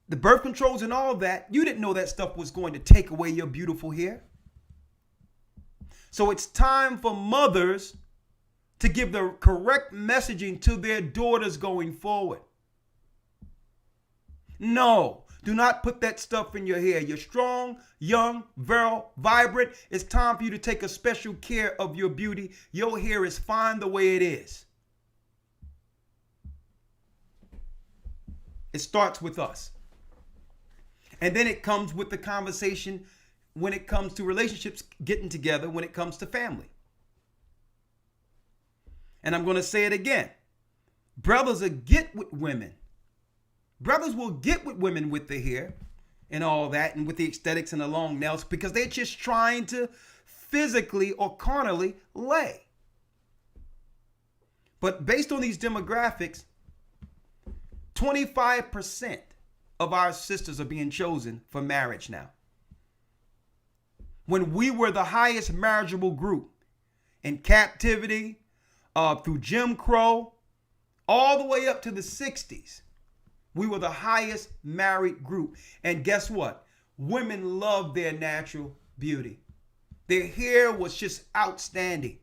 the birth controls and all that, you didn't know that stuff was going to take away your beautiful hair. So it's time for mothers to give the correct messaging to their daughters going forward. No, do not put that stuff in your hair. You're strong, young, virile, vibrant. It's time for you to take a special care of your beauty. Your hair is fine the way it is. It starts with us. And then it comes with the conversation when it comes to relationships getting together, when it comes to family. And I'm going to say it again. Brothers will get with women. Brothers will get with women with the hair and all that and with the aesthetics and the long nails because they're just trying to physically or carnally lay. But based on these demographics, 25% of our sisters are being chosen for marriage now. When we were the highest marriageable group in captivity, through Jim Crow, all the way up to the 60s, we were the highest married group. And guess what? Women love their natural beauty. Their hair was just outstanding.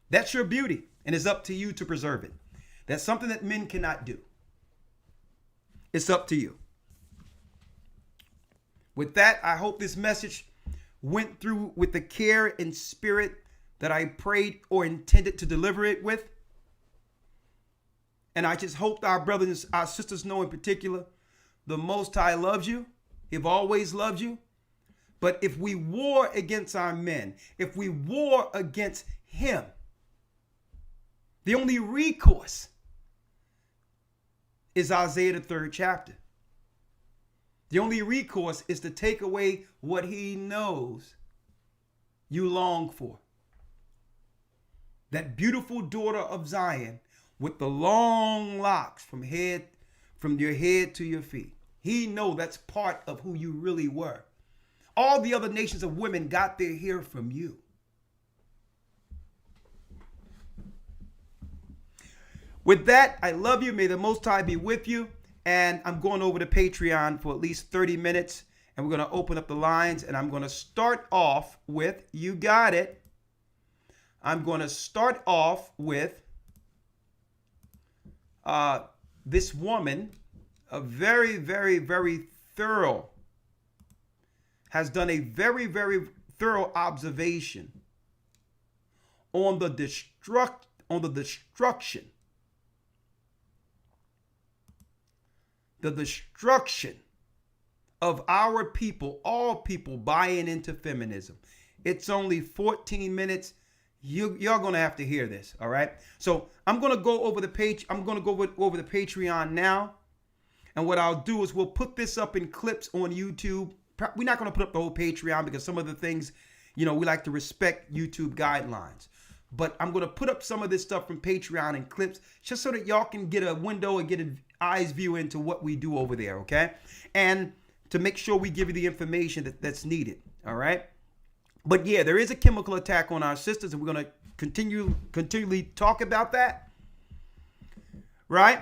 That's your beauty, and it's up to you to preserve it. That's something that men cannot do. It's up to you. With that, I hope this message went through with the care and spirit that I prayed or intended to deliver it with. And I just hope our brothers and our sisters know in particular, the Most High loves you. He've always loved you. But if we war against our men, if we war against him, the only recourse is Isaiah the 3rd chapter. The only recourse is to take away what he knows you long for. That beautiful daughter of Zion with the long locks from your head to your feet. He knows that's part of who you really were. All the other nations of women got their hair from you. With that, I love you. May the Most High be with you. And I'm going over to Patreon for at least 30 minutes. And we're going to open up the lines. And I'm going to start off with, you got it. I'm going to start off with this woman, a very, very, very thorough, has done a very, very thorough observation on the destruction of our people, all people buying into feminism. It's only 14 minutes. Y'all gonna have to hear this, all right? So I'm gonna go over the page. I'm gonna go over the Patreon now, and what I'll do is we'll put this up in clips on YouTube. We're not gonna put up the whole Patreon because some of the things, we like to respect YouTube guidelines. But I'm gonna put up some of this stuff from Patreon in clips just so that y'all can get a window and get an eyes view into what we do over there, okay? And to make sure we give you the information that's needed, all right? But yeah, there is a chemical attack on our sisters, and we're going to continually talk about that, right?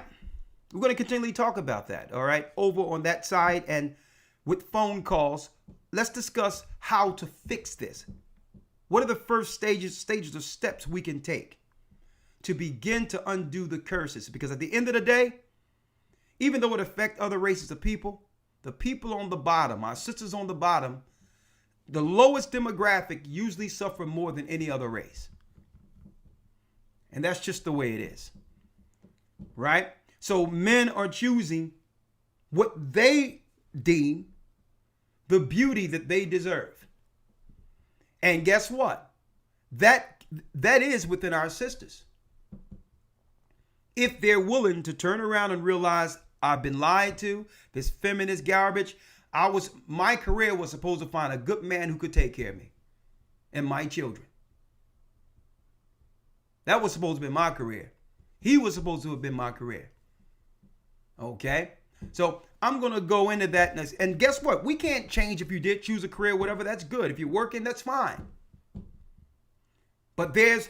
We're going to continually talk about that, all right, over on that side. And with phone calls, let's discuss how to fix this. What are the first stages or steps we can take to begin to undo the curses? Because at the end of the day, even though it affects other races of people, the people on the bottom, our sisters on the bottom, the lowest demographic usually suffer more than any other race. And that's just the way it is. Right? So men are choosing what they deem the beauty that they deserve. And guess what? That is within our sisters. If they're willing to turn around and realize I've been lied to, this feminist garbage, my career was supposed to find a good man who could take care of me and my children. That was supposed to be my career. He was supposed to have been my career. Okay? So I'm going to go into that. And guess what? We can't change if you did choose a career, whatever, that's good. If you're working, that's fine. But there's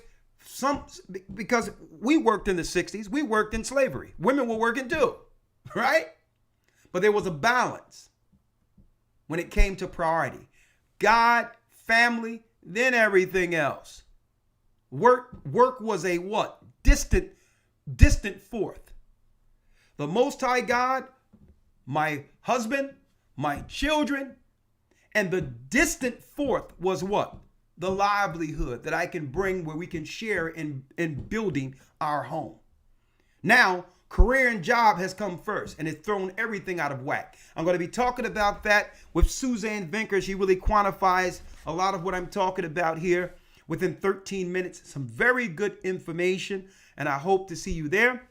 because we worked in the 60s, we worked in slavery. Women were working too, right? But there was a balance when it came to priority. God, family, then everything else. Work was a what? Distant fourth. The Most High God, my husband, my children, and the distant fourth was what? The livelihood that I can bring where we can share in building our home. Now, career and job has come first, and it's thrown everything out of whack. I'm going to be talking about that with Suzanne Vinker. She really quantifies a lot of what I'm talking about here within 13 minutes. Some very good information, and I hope to see you there.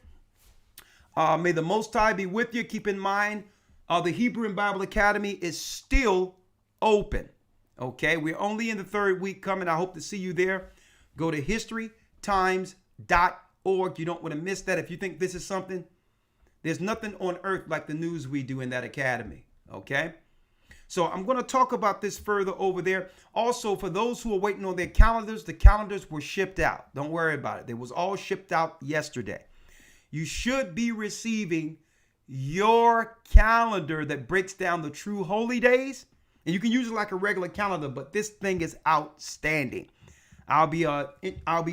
May the Most High be with you. Keep in mind, the Hebrew and Bible Academy is still open. Okay, we're only in the third week coming. I hope to see you there. Go to historytimes.org. You don't want to miss that. If you think this is something, there's nothing on earth like the news we do in that academy. Okay, so I'm going to talk about this further over there. Also, for those who are waiting on their calendars, the calendars were shipped out. Don't worry about it. They was all shipped out yesterday. You should be receiving your calendar that breaks down the true holy days. And you can use it like a regular calendar, but this thing is outstanding. I'll be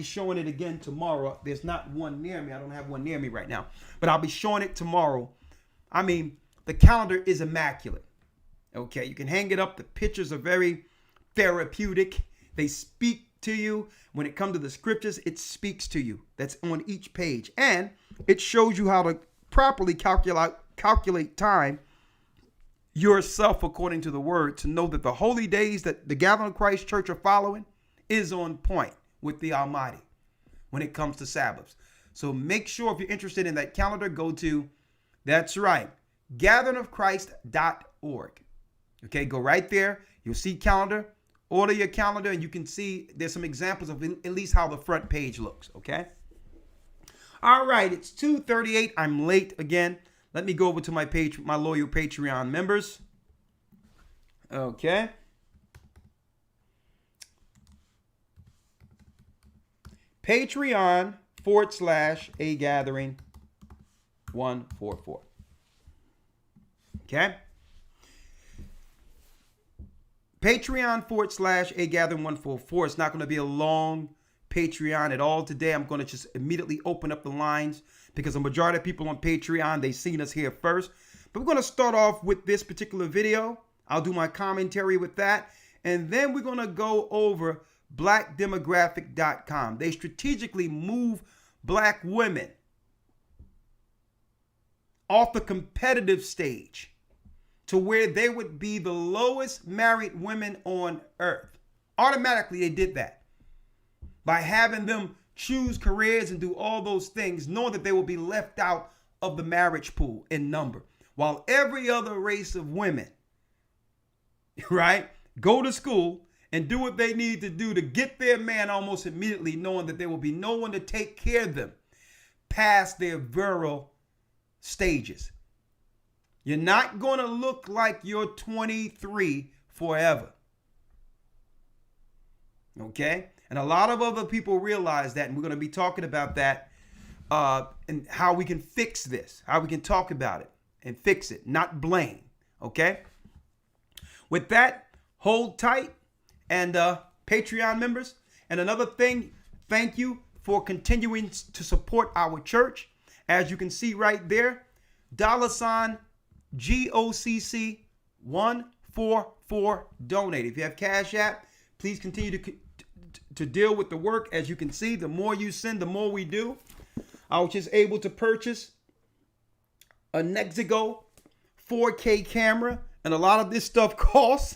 showing it again tomorrow. There's not one near me. I don't have one near me right now, but I'll be showing it tomorrow. I mean, the calendar is immaculate. Okay, you can hang it up. The pictures are very therapeutic. They speak to you. When it comes to the scriptures, it speaks to you. That's on each page. And it shows you how to properly calculate time yourself according to the word, to know that the holy days that the Gathering of Christ Church are following is on point with the Almighty when it comes to Sabbaths. So make sure, if you're interested in that calendar, go to, that's right, gatheringofchrist.org. Okay, go right there. You'll see calendar. Order your calendar, and you can see there's some examples of at least how the front page looks. Okay. All right, it's 2:38. I'm late again. Let me go over to my page, my loyal Patreon members. Okay. Patreon.com/A Gathering 144. Okay? Patreon.com/agathering144. It's not going to be a long Patreon at all today. I'm going to just immediately open up the lines because the majority of people on Patreon, they've seen us here first. But we're going to start off with this particular video. I'll do my commentary with that. And then we're going to go over blackdemographic.com. They strategically move black women off the competitive stage to where they would be the lowest married women on earth. Automatically, they did that by having them choose careers and do all those things, knowing that they will be left out of the marriage pool in number, while every other race of women, right, go to school and do what they need to do to get their man almost immediately, knowing that there will be no one to take care of them past their virile stages. You're not going to look like you're 23 forever. Okay? And a lot of other people realize that, and we're going to be talking about that and how we can fix this, how we can talk about it and fix it, not blame. Okay? With that, hold tight, and Patreon members. And another thing, thank you for continuing to support our church. As you can see right there, $ GOCC 144 donate. If you have Cash App, please continue to deal with the work. As you can see, the more you send, the more we do. I was just able to purchase a Nexigo 4K camera, and a lot of this stuff costs,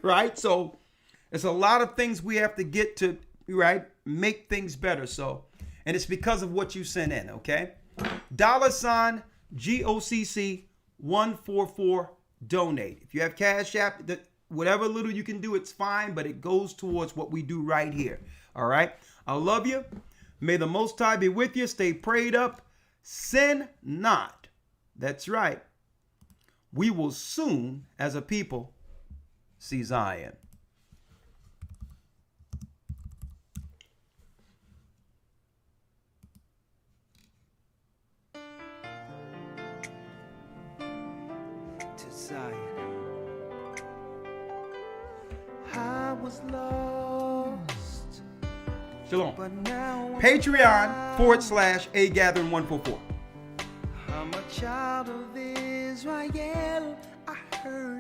right? So it's a lot of things we have to get to, right, make things better. So, and it's because of what you send in, okay? $ GOCC 144 donate. If you have Cash App, whatever little you can do, it's fine, but it goes towards what we do right here. All right. I love you. May the Most High be with you. Stay prayed up. Sin not. That's right. We will soon, as a people, see Zion. I was lost. Shalom. But now Patreon.com/agathering144. I'm a child of Israel. I heard